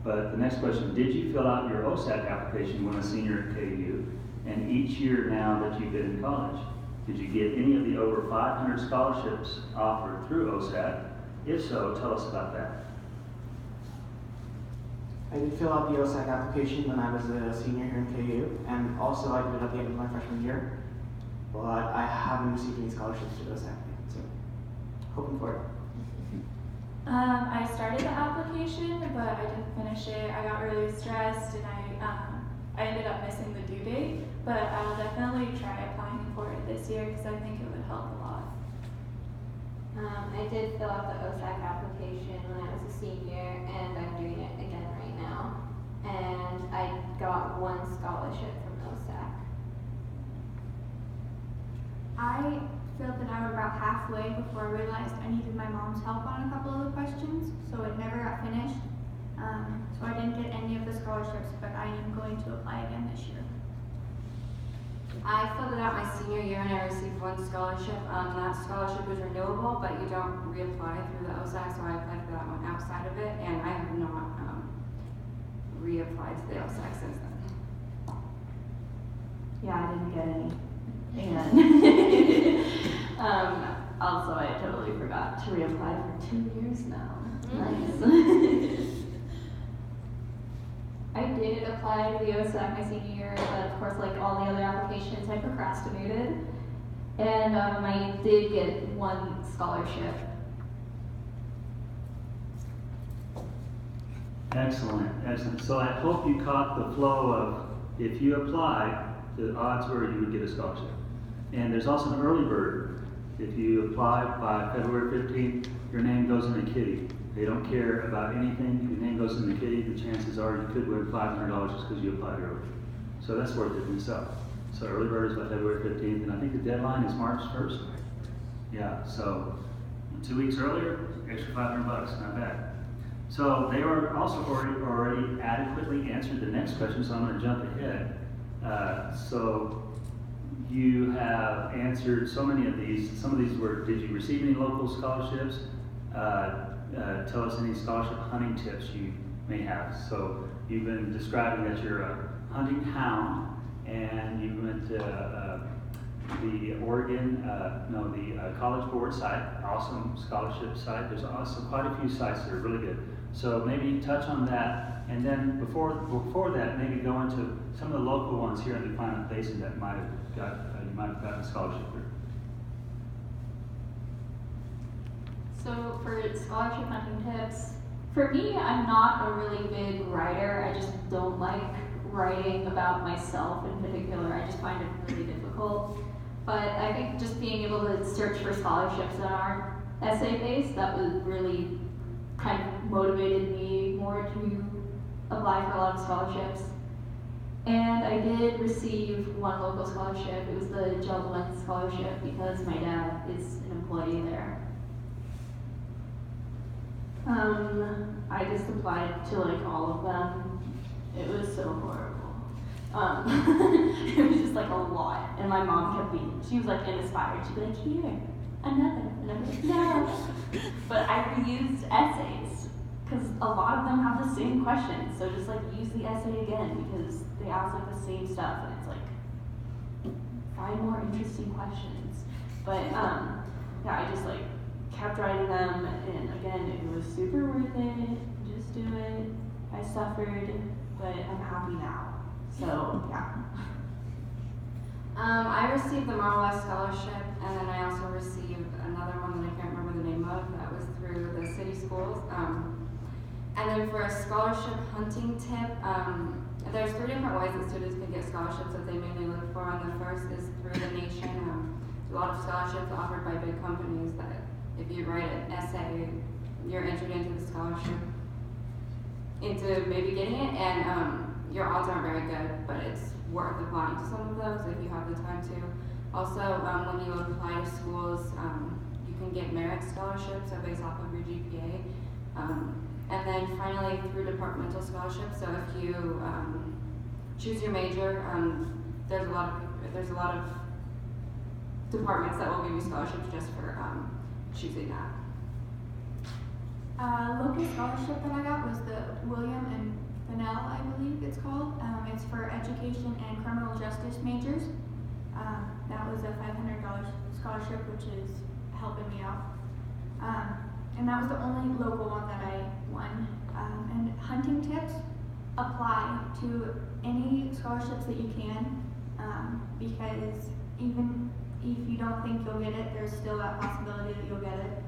But the next question, did you fill out your OSAD application when a senior at KU? And each year now that you've been in college, did you get any of the over 500 scholarships offered through OSAD? If so, tell us about that. I did fill out the OSAC application when I was a senior here in KU, and also I did it at the end of my freshman year, but I haven't received any scholarships to OSAC yet, so hoping for it. I started the application, but I didn't finish it. I got really stressed, and I ended up missing the due date. But I'll definitely try applying for it this year because I think it would help a lot. I did fill out the OSAC application when I was a senior, and I'm doing it again right now. And I got one scholarship from OSAC. I filled it out about halfway before I realized I needed my mom's help on a couple of the questions, so it never got finished. So I didn't get any of the scholarships, but I am going to apply again this year. I filled it out my senior year and I received one scholarship. That scholarship was renewable, but you don't reapply through the OSAC, so I applied for that one outside of it, and I have not reapplied to the OSAC since then. Yeah, I didn't get any. And also, I totally forgot to reapply for 2 years now. Nice. I did apply to the OSAC my senior year, but of course, like all the other applications, I procrastinated. And I did get one scholarship. Excellent, excellent. So I hope you caught the flow of if you apply, the odds were you would get a scholarship. And there's also an early bird. If you apply by February 15th, your name goes in the kitty. They don't care about anything. Your name goes in the kitty. The chances are you could win $500 just because you applied early. So that's worth it in itself. So early bird is by February 15th, and I think the deadline is March 1st. Yeah, so 2 weeks earlier, extra $500, not bad. So they are also already adequately answered the next question, so I'm going to jump ahead. So you have answered so many of these. Some of these were, did you receive any local scholarships? Tell us any scholarship hunting tips you may have. So you've been describing that you're a hunting hound, and you went to the Oregon, the College Board site, awesome scholarship site. There's also quite a few sites that are really good. So maybe touch on that, and then before that, maybe go into some of the local ones here in the Klamath Basin that you might have gotten a scholarship through. So for scholarship hunting tips, for me, I'm not a really big writer. I just don't like writing about myself in particular. I just find it really difficult. But I think just being able to search for scholarships that aren't essay-based, that was really kind of motivated me more to apply for a lot of scholarships. And I did receive one local scholarship. It was the Job Lens Scholarship because my dad is an employee there. I just applied to like all of them. It was so horrible. It was just like a lot. And my mom kept being, she was like inspired. She'd be like, here, another. And I'm like, no. But I reused essays because a lot of them have the same questions. So just like use the essay again because they ask like the same stuff and it's like, find more interesting questions. But yeah, I just like kept writing them, and again, it was super worth it. Just do it. I suffered, but I'm happy now. So yeah. I received the Marl West Scholarship, and then I also received another one that I can't remember the name of. That was through the city schools. And then for a scholarship hunting tip, there's 3 different ways that students can get scholarships that they mainly look for. And the first is through the nation. There's a lot of scholarships offered by big companies that if you write an essay, you're entered into the scholarship, into maybe getting it, and your odds aren't very good, but it's worth applying to some of those if you have the time to. Also, when you apply to schools, you can get merit scholarships, so based off of your GPA. And then finally, through departmental scholarships, so if you choose your major, there's a lot of departments that will give you scholarships just for choosing that. Local scholarship that I got was the William and Fennell, I believe it's called. It's for education and criminal justice majors. That was a $500 scholarship, which is helping me out. and that was the only local one that I won. And hunting tips, apply to any scholarships that you can, because even if you don't think you'll get it, there's still that possibility that you'll get it.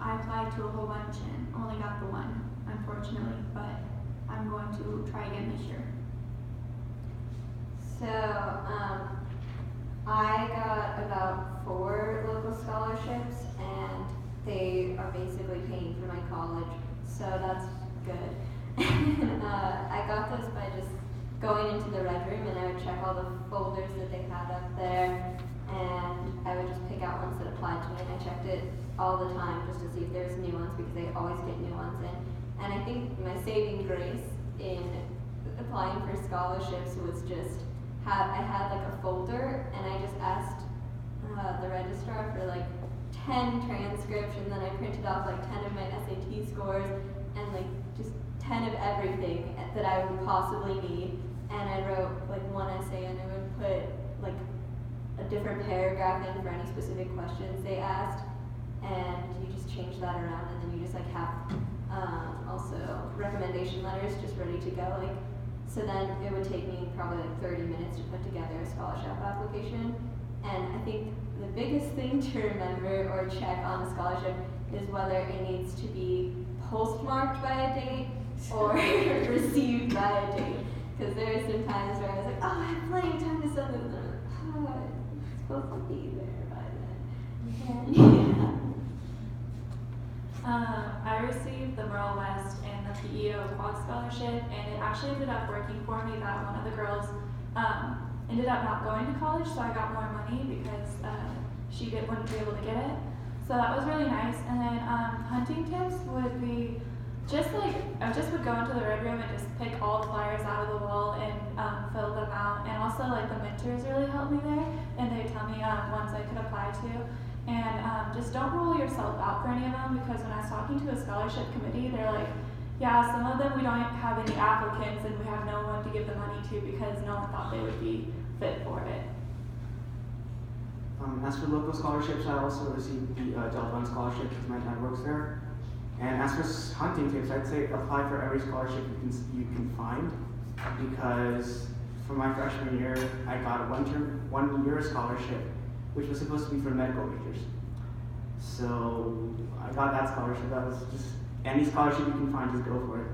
I applied to a whole bunch and only got the one, unfortunately, but I'm going to try again this year. So, I got about 4 local scholarships, and they are basically paying for my college, so that's good. I got those by just going into the Red Room, and I would check all the folders that they had up there, and I would just pick out ones that applied to me, and I checked it all the time just to see if there's new ones, because they always get new ones in. And I think my saving grace in applying for scholarships was just I had like a folder, and I just asked the registrar for like 10 transcripts, and then I printed off like 10 of my SAT scores and like just 10 of everything that I would possibly need. And I wrote like one essay, and I would put like a different paragraph in for any specific questions they asked, and you just change that around, and then you just like have also recommendation letters just ready to go. Like, so then it would take me probably like 30 minutes to put together a scholarship application. And I think the biggest thing to remember or check on a scholarship is whether it needs to be postmarked by a date or received by a date. Because there are some times where I was like, oh, I have plenty of time to send this, and I'm like, oh, it's supposed to be there by then. I received the Merle West and the PEO Quad Scholarship, and it actually ended up working for me that one of the girls ended up not going to college, so I got more money because she wouldn't be able to get it. So that was really nice. And then hunting tips would be just like, I just would go into the Red Room and just pick all the flyers out of the wall and fill them out. And also like the mentors really helped me there, and they tell me ones I could apply to. And just don't rule yourself out for any of them, because when I was talking to a scholarship committee, they're like, yeah, some of them we don't have any applicants and we have no one to give the money to because no one thought they would be fit for it. As for local scholarships, I also received the Delta One scholarship because my dad works there. And as for hunting tips, I'd say apply for every scholarship you can find, because for my freshman year, I got a 1 year scholarship, which was supposed to be for medical majors. So I got that scholarship. That was just any scholarship you can find, just go for it.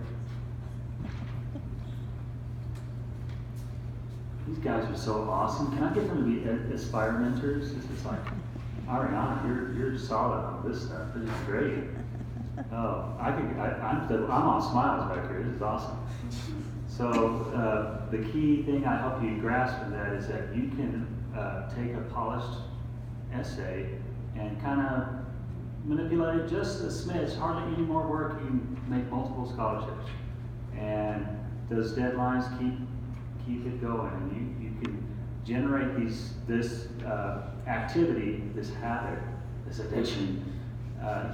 These guys are so awesome. Can I get them to be Aspire mentors? This is like, Ariana, you're solid on this stuff. This is great. Oh, I'm on smiles back here. This is awesome. So the key thing I hope you grasp from that is that you can take a polished essay and kind of manipulate it just a smidge, hardly any more work. You can make multiple scholarships, and those deadlines keep it going, and you can generate this activity, this habit, this addiction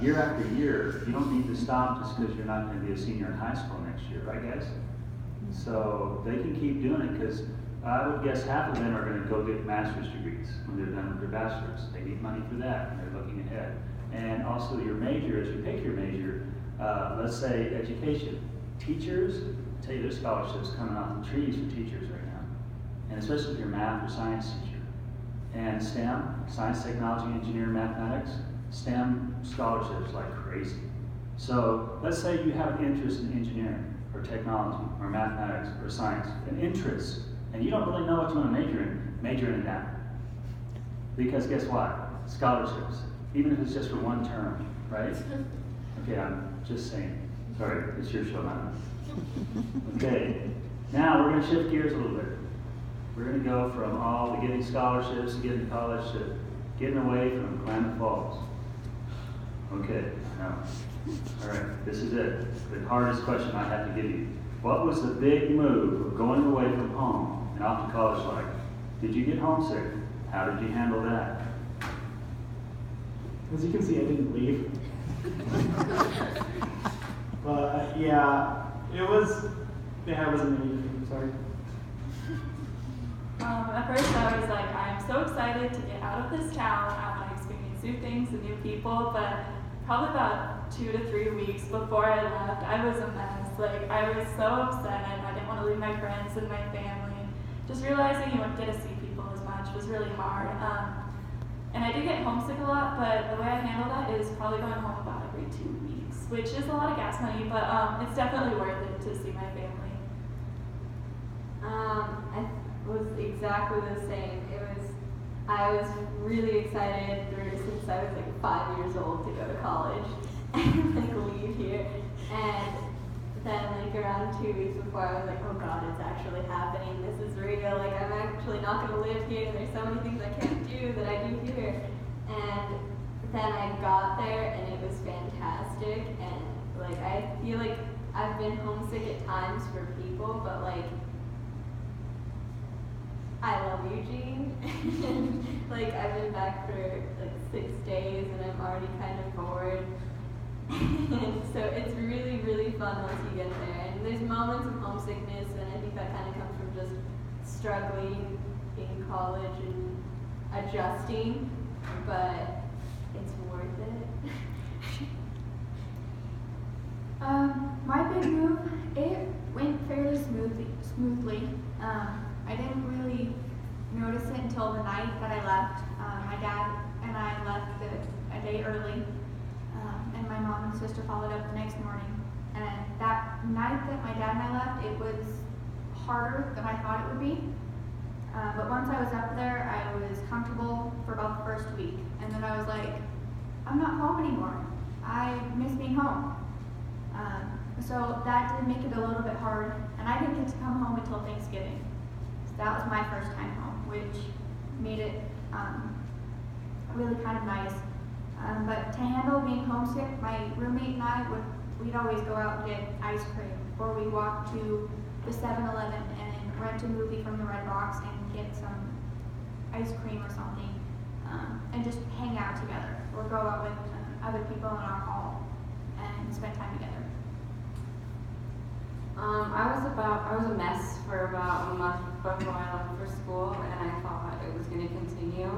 year after year. You don't need to stop just because you're not going to be a senior in high school next year, right guys? So they can keep doing it, because I would guess half of them are going to go get master's degrees when they're done with their bachelor's. They need money for that, and they're looking ahead. And also your major, as you pick your major, let's say education. Teachers, I tell you, there's scholarships coming off the trees for teachers right now. And especially if you're a math or science teacher. And STEM, science, technology, engineering, mathematics, STEM scholarships like crazy. So let's say you have an interest in engineering or technology or mathematics or science, an interest, and you don't really know what you want to major in that. Because guess what? Scholarships, even if it's just for one term, right? Okay, I'm just saying. Sorry, it's your show now. Okay, now we're going to shift gears a little bit. We're going to go from all the getting scholarships and getting to college to getting away from Klamath Falls. Okay, now, all right, this is it. The hardest question I have to give you. What was the big move of going away from home and off to college like? Did you get homesick? How did you handle that? As you can see, I didn't leave. But yeah, it wasn't anything, sorry. At first I was like, I'm so excited to get out of this town. I want to experience new things and new people, but probably about 2 to 3 weeks before I left, I was a mess. Like, I was so upset. I didn't want to leave my friends and my family. Just realizing you wouldn't get to see people as much was really hard. And I did get homesick a lot, but the way I handle that is probably going home about every 2 weeks, which is a lot of gas money, but it's definitely worth it to see my family. I was exactly the same. I was really excited since I was like 5 years old to go to college and like leave here. And then like around 2 weeks before, I was like, oh God, it's actually happening. This is real. Like, I'm actually not going to live here. There's so many things I can't do that I do here. And then I got there and it was fantastic. And like, I feel like I've been homesick at times for people, but like, I love Eugene. Like, I've been back for like 6 days and I'm already kind of bored. And so it's really, really fun once you get there. And there's moments of homesickness, and I think that kind of comes from just struggling in college and adjusting, but it's worth it. My big move, it went fairly smoothly. I didn't really notice it until the night that I left. My dad and I left a day early, and my mom and sister followed up the next morning. And that night that my dad and I left, it was harder than I thought it would be. But once I was up there, I was comfortable for about the first week. And then I was like, I'm not home anymore. I miss being home. So that did make it a little bit hard. And I didn't get to come home until Thanksgiving. So that was my first time home, which made it really kind of nice. But to handle being homesick, my roommate and I we'd always go out and get ice cream, or we walk to the 7-Eleven and rent a movie from the Red Box and get some ice cream or something, and just hang out together, or go out with other people in our hall and spend time together. I was a mess for about a month before I left for school, and I thought it was going to continue.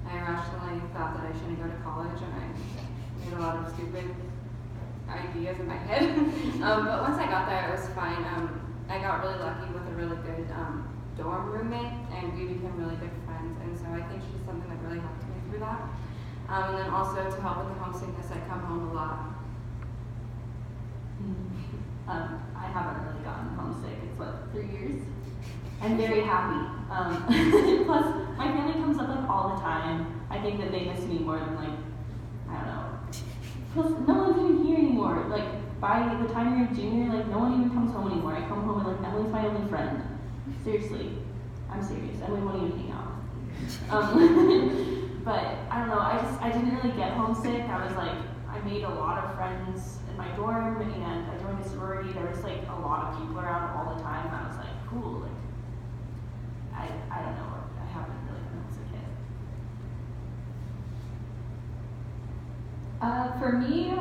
I irrationally thought that I shouldn't go to college, and I made a lot of stupid ideas in my head. But once I got there, it was fine. I got really lucky with a really good dorm roommate, and we became really good friends. And so I think she's something that really helped me through that. And then also to help with the homesickness, I come home a lot. I haven't really gotten homesick. It's 3 years. I'm very happy. Plus, my family comes up like all the time. I think that they miss me more than I don't know. Plus, no one's even here anymore. Like, by the time you're a junior, no one even comes home anymore. I come home and Emily's my only friend. Seriously, I'm serious. Emily won't even hang out. But I don't know. I didn't really get homesick. I made a lot of friends in my dorm, and I joined a sorority. There was a lot of people around all the time. I was like, cool. I don't know. I haven't really been homesick yet. For me,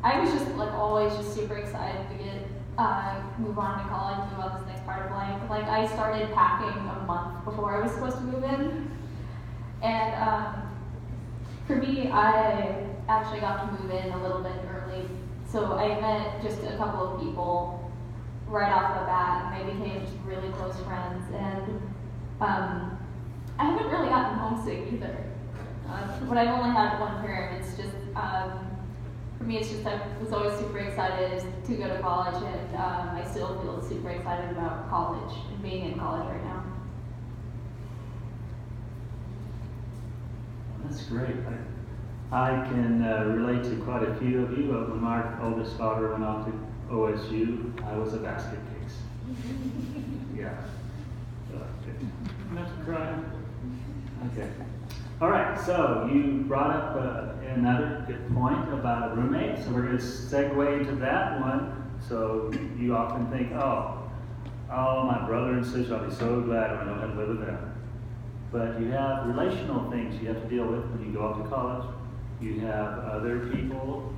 I was just always just super excited to move on to college, move on to this next part of life. I started packing a month before I was supposed to move in, and for me, I actually got to move in a little bit early. So I met just a couple of people right off the bat, and they became just really close friends. And I haven't really gotten homesick either. But I've only had one term. It's just, for me, it's just I was always super excited to go to college, and I still feel super excited about college and being in college right now. That's great. I can relate to quite a few of you. When my oldest daughter went on to OSU, I was a basket case. Yeah. Enough crying. Okay. All right. So you brought up another good point about a roommate. So we're going to segue into that one. So you often think, oh, my brother and sister, I'll be so glad when I don't have to live with them. But you have relational things you have to deal with when you go off to college. You have other people,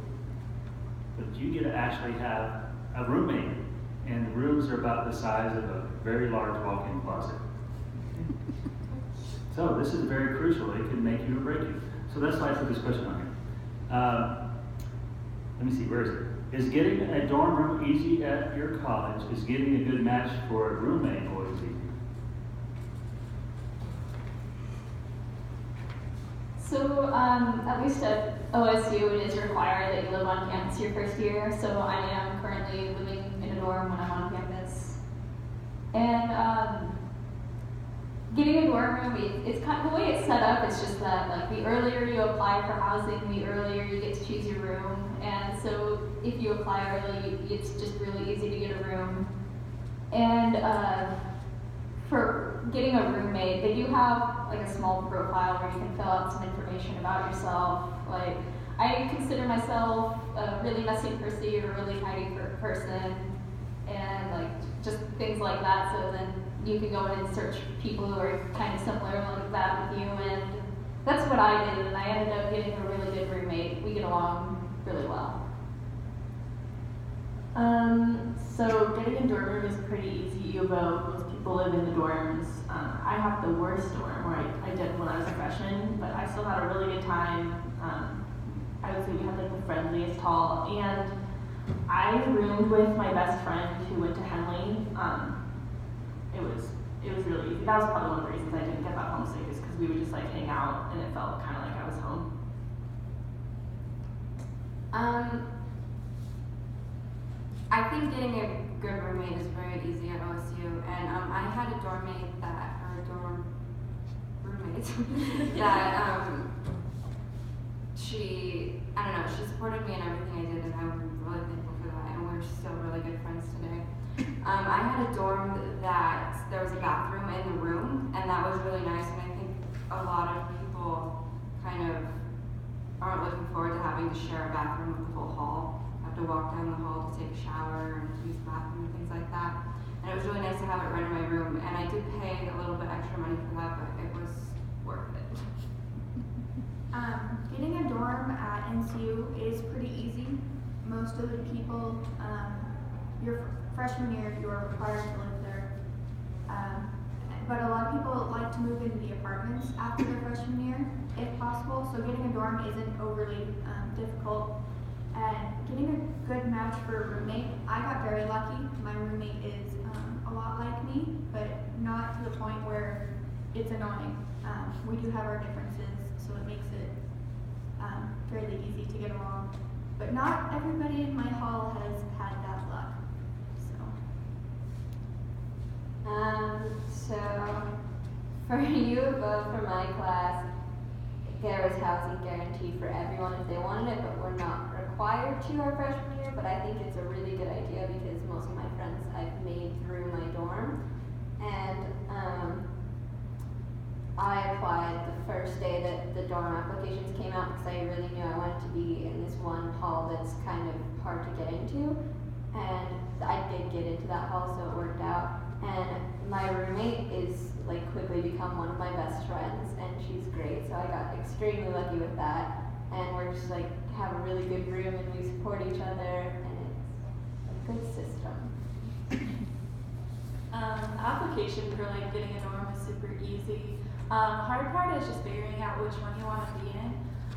but you get to actually have a roommate. And the rooms are about the size of a very large walk-in closet. So this is very crucial. It can make you or break you. So that's why I put this question on here. let me see, where is it? Is getting a dorm room easy at your college? Is getting a good match for a roommate always easy? So, at least at OSU, it is required that you live on campus your first year. So I am currently living in a dorm when I'm on campus. And getting a dorm room, it's kind of the way it's set up. It's just that like the earlier you apply for housing, the earlier you get to choose your room. And so if you apply early, it's just really easy to get a room. And for getting a roommate, they do have like a small profile where you can fill out some information about yourself. Like, I consider myself a really messy person or a really tidy person, and like just things like that. So then you can go in and search people who are kind of similar like that with you, and that's what I did. And I ended up getting a really good roommate. We get along really well. So getting a dorm room is pretty easy, although most people live in the dorms. I have the worst dorm, where I did when I was a freshman, but I still had a really good time. I would say we had like the friendliest hall, and I roomed with my best friend who went to Henley. It was really easy. That was probably one of the reasons I didn't get that homesick, is because we would just like hang out, and it felt kind of like I was home. I think getting a good roommate is very easy at OSU, and I had a dorm roommate that I don't know, she supported me in everything I did, and I'm really thankful for that, and we're still really good friends today. I had a dorm that there was a bathroom in the room, and that was really nice, and I think a lot of people kind of aren't looking forward to having to share a bathroom with the whole hall. Have to walk down the hall to take a shower and use the bathroom and things like that. And it was really nice to have it right in my room, and I did pay a little bit extra money for that, but it was worth it. Getting a dorm at NCU is pretty easy. Most of the people, your freshman year, you are required to live there. But a lot of people like to move into the apartments after their freshman year, if possible. So getting a dorm isn't overly difficult. And getting a good match for a roommate, I got very lucky. My roommate is a lot like me, but not to the point where it's annoying. We do have our differences, so it makes it fairly easy to get along. But not everybody in my hall has had that luck. So for U of O, for my class, there was housing guaranteed for everyone if they wanted it, but we're not required to our freshman year. But I think it's a really good idea because most of my friends I've made through my dorm, and I applied the first day that the dorm applications came out because I really knew I wanted to be in this one hall that's kind of hard to get into, and I did get into that hall, so it worked out. And my roommate is like quickly become one of my best friends, and she's great, so I got extremely lucky with that. And we're just like have a really good room, and we support each other, and it's a good system. Application for like getting a dorm is super easy. Hard part is just figuring out which one you want to be in.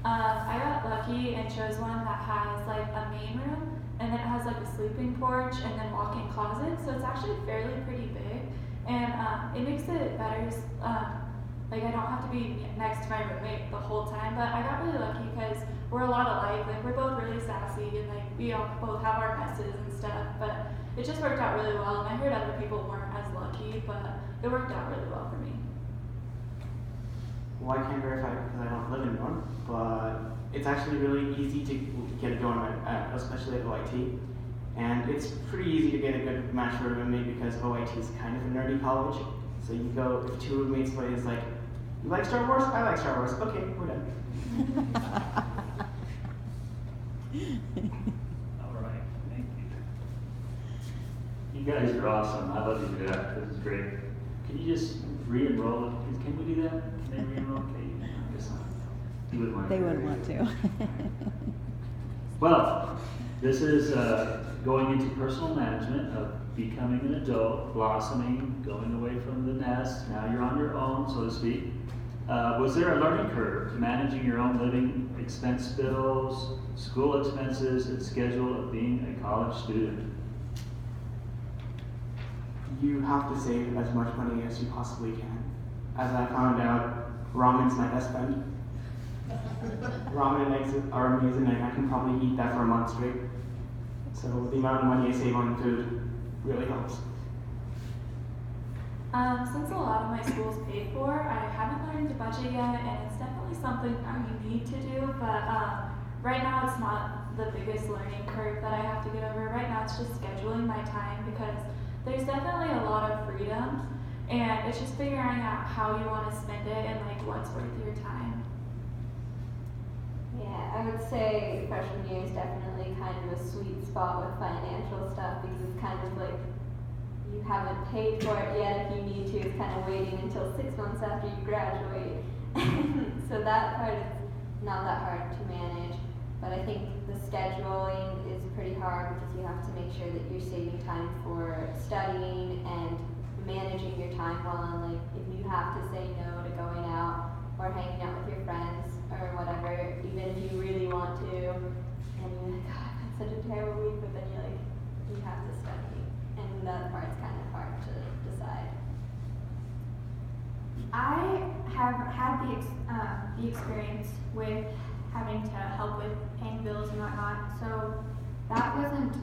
I got lucky and chose one that has like a main room, and then it has like a sleeping porch and then walk-in closet, so it's actually fairly pretty big, and it makes it better. Like I don't have to be next to my roommate the whole time, but I got really lucky because we're a lot alike. Like we're both really sassy, and like we all both have our messes and stuff, but it just worked out really well. And I heard other people weren't as lucky, but it worked out really well for me. Well, I can't verify it because I don't live in one, but it's actually really easy to get a dorm especially at OIT. And it's pretty easy to get a good match for a roommate because OIT is kind of a nerdy college. So you go, if two roommates play, it's like, you like Star Wars? I like Star Wars. Okay, we're done. All right, thank you. You guys are awesome. I love you to death. This is great. Can you just re-enroll? Can we do that? Can they re-enroll? Okay, I guess not. You wouldn't want to. They wouldn't want to. Well, this is going into personal management of becoming an adult, blossoming, going away from the nest. Now you're on your own, so to speak. Was there a learning curve to managing your own living expense bills, school expenses, and schedule of being a college student? You have to save as much money as you possibly can. As I found out, ramen's my best friend. Ramen and eggs are amazing, and I can probably eat that for a month straight. So the amount of money I save on food really helps. Since a lot of my school's paid for, I haven't learned to budget yet, and it's definitely something you need to do, but right now it's not the biggest learning curve that I have to get over. Right now it's just scheduling my time, because there's definitely a lot of freedom, and it's just figuring out how you want to spend it and like what's worth your time. Yeah, I would say freshman year is definitely kind of a sweet spot with financial stuff, because it's kind of like you haven't paid for it yet if you need to. It's kind of waiting until 6 months after you graduate. So that part is not that hard to manage. But I think the scheduling is pretty hard, because you have to make sure that you're saving time for studying and managing your time well. And like, if you have to say no to going out or hanging out with your friends or whatever, even if you really want to, and you're like, God, I've had such a terrible week, but then you're like, you have to study. And that part's kind of hard to decide. I have had the experience with having to help with paying bills and whatnot, so that wasn't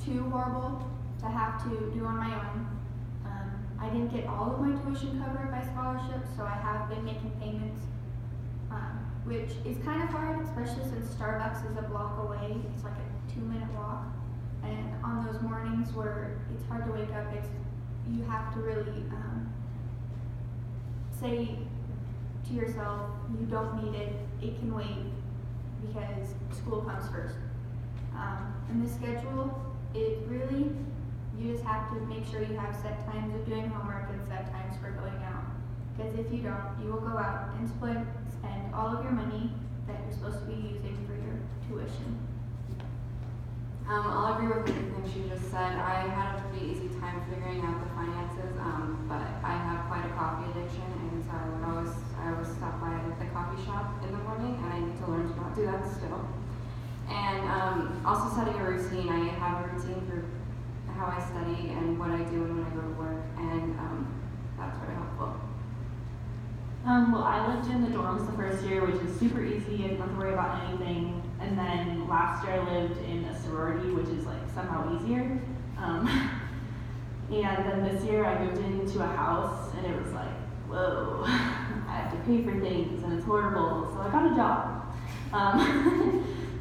too horrible to have to do on my own. I didn't get all of my tuition covered by scholarship, so I have been making payments, which is kind of hard, especially since Starbucks is a block away. It's like a 2-minute walk, and on those mornings where it's hard to wake up, you have to really say to yourself, you don't need it, it can wait, because school comes first. And the schedule, it really, you just have to make sure you have set times of doing homework and set times for going out. Because if you don't, you will go out and spend all of your money that you're supposed to be using for your tuition. I'll agree with everything she just said. I had a pretty easy time figuring out the finances, but I have quite a coffee addiction, and so I always stop by at the coffee shop in the morning, and I need to learn to not do that still. And also setting a routine. I have a routine for how I study and what I do and when I go to work, and that's very helpful. Well, I lived in the dorms the first year, which is super easy. I didn't have to worry about anything. And then last year I lived in a sorority, which is like somehow easier. And then this year I moved into a house, and it was like, whoa, I have to pay for things, and it's horrible. So I got a job.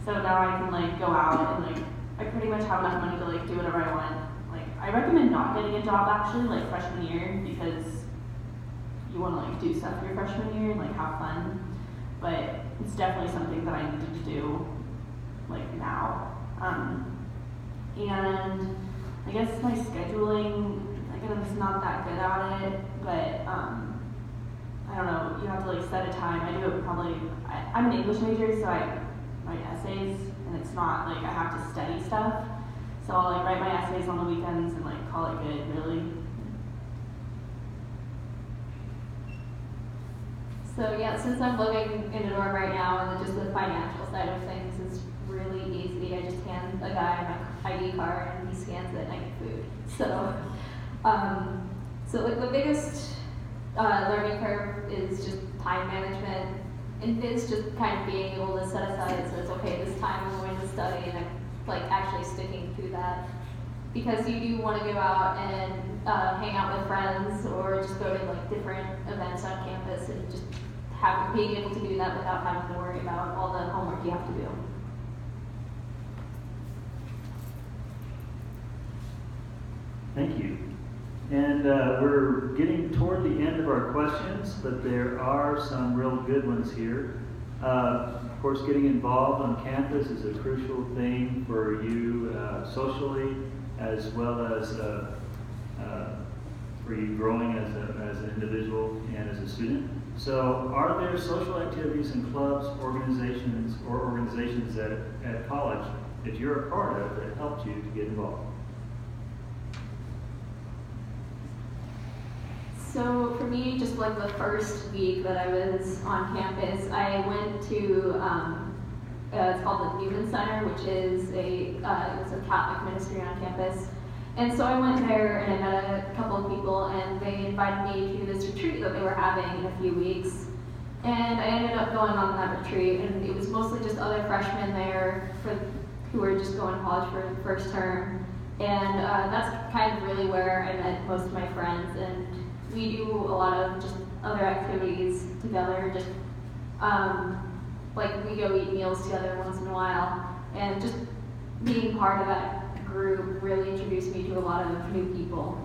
So now I can like go out and like I pretty much have enough money to like do whatever I want. Like I recommend not getting a job actually like freshman year, because you want to like do stuff your freshman year and like have fun, but it's definitely something that I needed to do like now. And I guess my scheduling, like I'm just not that good at it, but I don't know, you have to like set a time. I do it probably, I'm an English major, so I write essays, and it's not like I have to study stuff, so I'll like write my essays on the weekends and like call it good, really. So yeah, since I'm living in a dorm right now, and just the financial side of things is really easy. I just hand a guy my ID card, and he scans it, and I get food. So, so like the biggest learning curve is just time management, and it's just kind of being able to set aside, so it's okay, this time I'm going to study, and I'm like actually sticking to that. Because you do want to go out and hang out with friends, or just go to like different events on campus, and just being able to do that without having to worry about all the homework you have to do. Thank you. And we're getting toward the end of our questions, but there are some real good ones here. Of course, getting involved on campus is a crucial thing for you socially, as well as for you growing as an individual and as a student. So are there social activities and clubs, organizations at college that you're a part of that helped you to get involved? So for me, just like the first week that I was on campus, I went to it's called the Newman Center, which is it's a Catholic ministry on campus. And so I went there and I met a couple of people, and they invited me to this retreat that they were having in a few weeks. And I ended up going on that retreat, and it was mostly just other freshmen there who were just going to college for the first term. And that's kind of really where I met most of my friends. And we do a lot of just other activities together, just like we go eat meals together once in a while. And just being part of that group really introduced me to a lot of new people.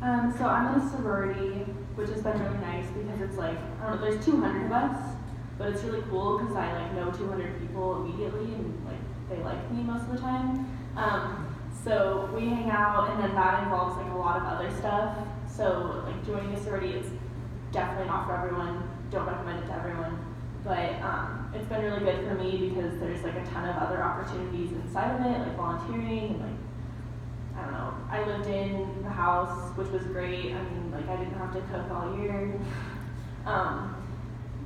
So I'm in a sorority, which has been really nice because it's like, I don't know, there's 200 of us, but it's really cool because I like know 200 people immediately and like they like me most of the time. So we hang out, and then that involves like a lot of other stuff. So like joining a sorority is definitely not for everyone. Don't recommend it to everyone. But it's been really good for me because there's like a ton of other opportunities inside of it, like volunteering and like, I don't know, I lived in the house, which was great. I mean, like I didn't have to cook all year.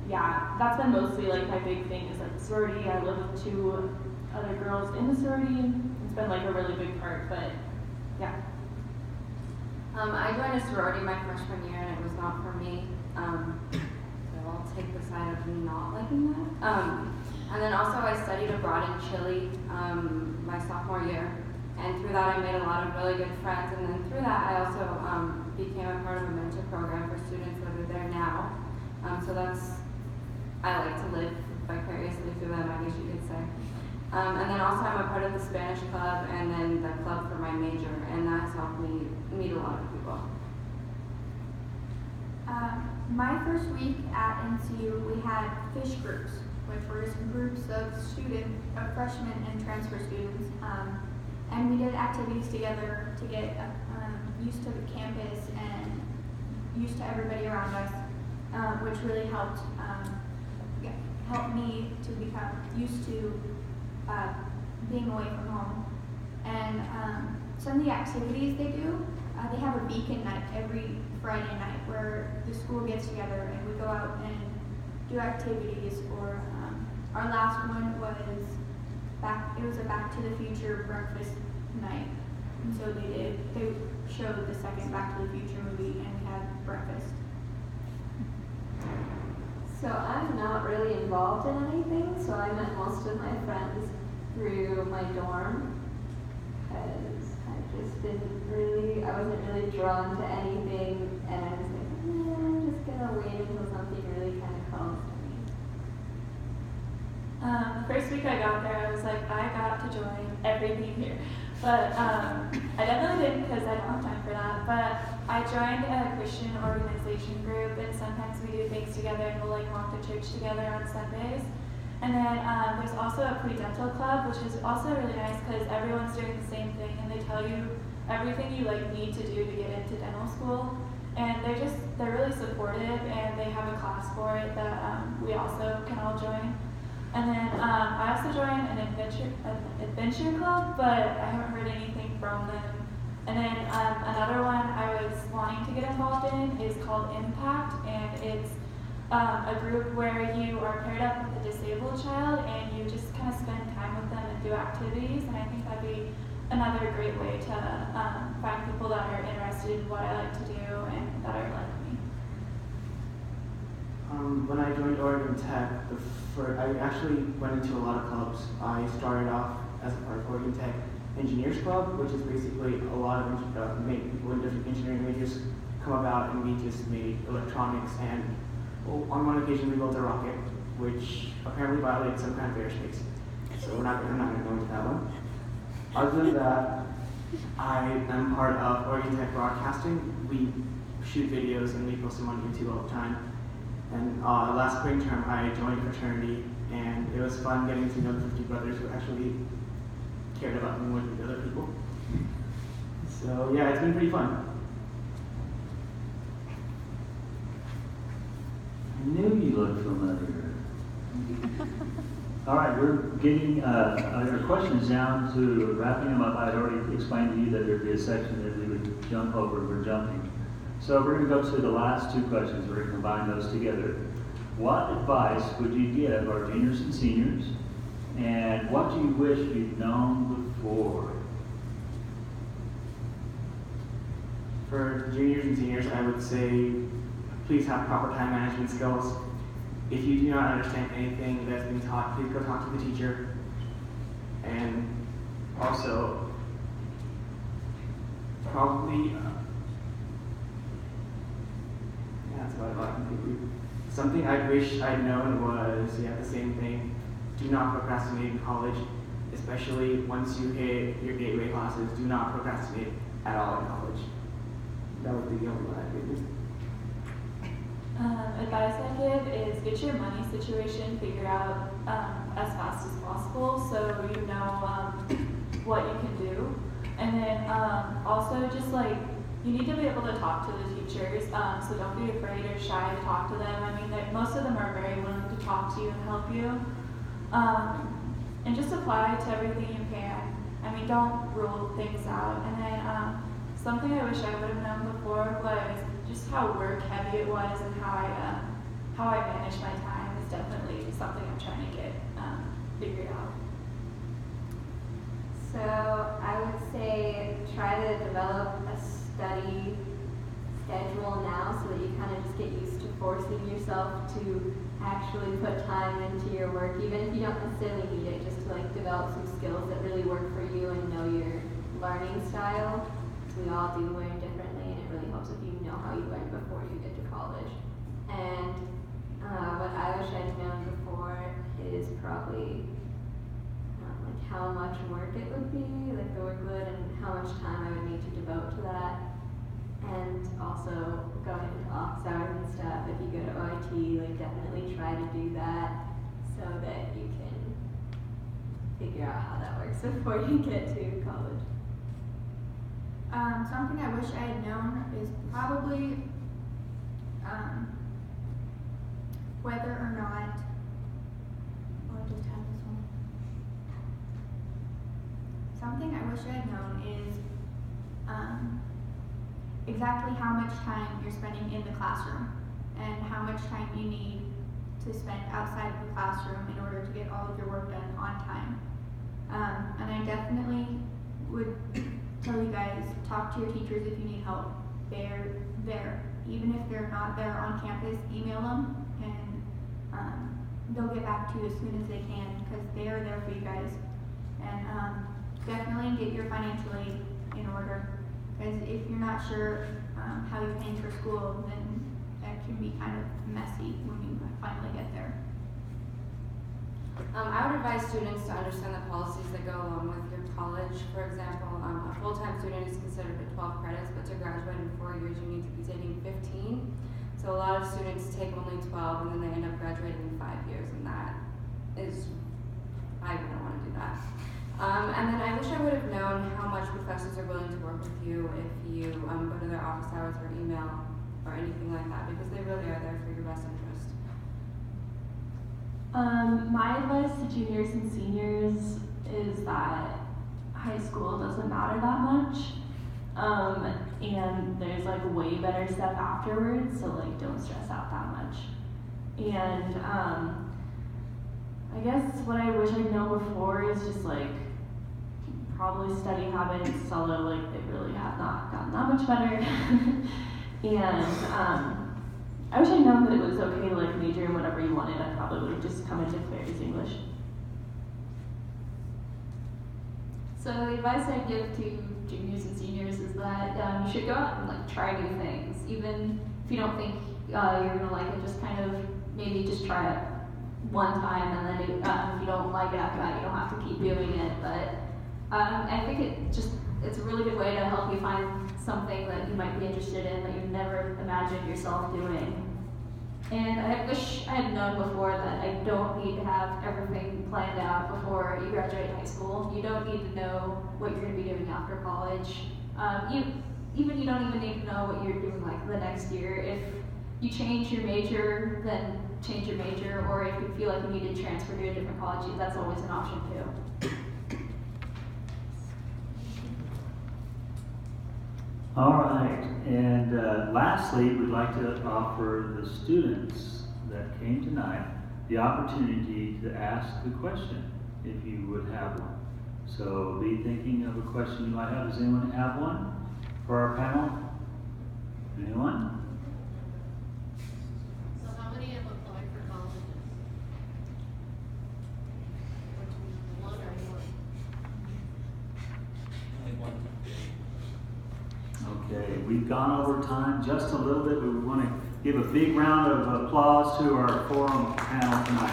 Yeah, that's been mostly like my big thing is like the sorority. I live with 2 other girls in the sorority. It's been like a really big part, but yeah. I joined a sorority my freshman year, and it was not for me. So I'll take the side of not liking that. And then also I studied abroad in Chile my sophomore year, and through that I made a lot of really good friends. And then through that I also became a part of a mentor program for students that are there now. So I like to live vicariously through them, I guess you could say. And then also I'm a part of the Spanish club and then the club for my major, and that has helped me meet a lot of people. My first week at NCU, we had fish groups, which were just groups of freshmen and transfer students. And we did activities together to get used to the campus and used to everybody around us, which really helped me to become used to being away from home. And some of the activities they do, they have a beacon night every Friday night where the school gets together and we go out and do activities. Or our last one was it was a Back to the Future breakfast night. And so they showed the second Back to the Future movie and we had breakfast. So I'm not really involved in anything, so I met most of my friends through my dorm, because I wasn't really drawn to anything, and I was like, I'm just gonna wait until something really kind of calls to me. The first week I got there, I was like, I got to join everything here. But I definitely didn't because I don't have time for that. But I joined a Christian organization group, and sometimes we do things together and we'll like walk to church together on Sundays. And then there's also a pre-dental club, which is also really nice because everyone's doing the same thing and they tell you everything you like need to do to get into dental school. And they're really supportive, and they have a class for it that we also can all join. And then I also joined an adventure club, but I haven't heard anything from them. And then another one I was wanting to get involved in is called Impact, and it's a group where you are paired up with a disabled child and you just kind of spend time with them and do activities. And I think that'd be another great way to find people that are interested in what I like to do and that are like me. When I joined Oregon Tech, I actually went into a lot of clubs. I started off as a part of Oregon Tech Engineers Club, which is basically a lot of people in different engineering majors come about, and we just made electronics, and on one occasion we built a rocket, which apparently violated some kind of airspace. So I'm not going to go into that one. Other than that, I am part of Oregon Tech Broadcasting. We shoot videos and we post them on YouTube all the time. And last spring term, I joined a fraternity, and it was fun getting to know the 50 brothers who actually cared about me more than the other people. So yeah, it's been pretty fun. I knew you looked familiar. All right, we're getting our questions down to wrapping them up. I had already explained to you that there'd be a section that we would jump over. We're jumping. So we're going to go to the last two questions. We're going to combine those together. What advice would you give our juniors and seniors? And what do you wish you'd known before? For juniors and seniors, I would say please have proper time management skills. If you do not understand anything that's being taught, please go talk to the teacher. And also, probably, that's about it. Completely. Something I wish I'd known was, the same thing. Do not procrastinate in college, especially once you hit your gateway classes. Do not procrastinate at all in college. That would be the only one I'd give. Advice I give is get your money situation figured out as fast as possible so you know what you can do. And then also just like, you need to be able to talk to the teachers, so don't be afraid or shy to talk to them. I mean, most of them are very willing to talk to you and help you. And just apply to everything you can. I mean, don't rule things out. And then something I wish I would have known before was just how work heavy it was and how I manage my time is definitely something I'm trying to get figured out. So I would say try to develop a study schedule now so that you kind of just get used to forcing yourself to actually put time into your work, even if you don't necessarily need it, just to like develop some skills that really work for you and know your learning style. We all do learn differently, and it really helps if you know how you learned before you get to college. And what I wish I'd known before is probably like how much work it would be, like the workload, and how much time I would need to devote to that. And also going into office hours and stuff. If you go to OIT, like definitely try to do that so that you can figure out how that works before you get to college. Something I wish I had known is probably whether or not, oh, I just had this one. Something I wish I had known is exactly how much time you're spending in the classroom and how much time you need to spend outside of the classroom in order to get all of your work done on time. And I definitely would tell you guys, talk to your teachers if you need help. They're there. Even if they're not there on campus, email them and they'll get back to you as soon as they can because they are there for you guys. And definitely get your financial aid in order because if you're not sure how you're paying for school, then that can be kind of messy when you finally get there. I would advise students to understand the policies that go along with your college. For example, a full-time student is considered at 12 credits, but to graduate in 4 years, you need to be taking 15. So a lot of students take only 12, and then they end up graduating in 5 years, and that is, I wouldn't want to do that. And then I wish I would have known how much professors are willing to work with you if you go to their office hours or email or anything like that, because they really are there for your best interest. My advice to juniors and seniors is that high school doesn't matter that much. And there's like way better stuff afterwards, so like don't stress out that much. And I guess what I wish I'd known before is just like probably study habits, although like they really have not gotten that much better. And I wish I'd known that it was okay to like major in whatever you wanted. I probably would have just come into Clary's English. So the advice I give to juniors and seniors is that you should go out and like try new things. Even if you don't think you're gonna like it, just kind of maybe just try it one time, and then if you don't like it after that, you don't have to keep doing it. But I think it's a really good way to help you find something that you might be interested in that you never imagined yourself doing. And I wish I had known before that I don't need to have everything planned out before you graduate high school. You don't need to know what you're going to be doing after college. You don't even need to know what you're doing like the next year. If you change your major, then change your major, or if you feel like you need to transfer to a different college, that's always an option too. All right, and lastly, we'd like to offer the students that came tonight the opportunity to ask a question, if you would have one. So be thinking of a question you might have. Does anyone have one for our panel? Anyone? So how many have applied for colleges? One or more? Okay, we've gone over time just a little bit, but we want to give a big round of applause to our forum panel tonight.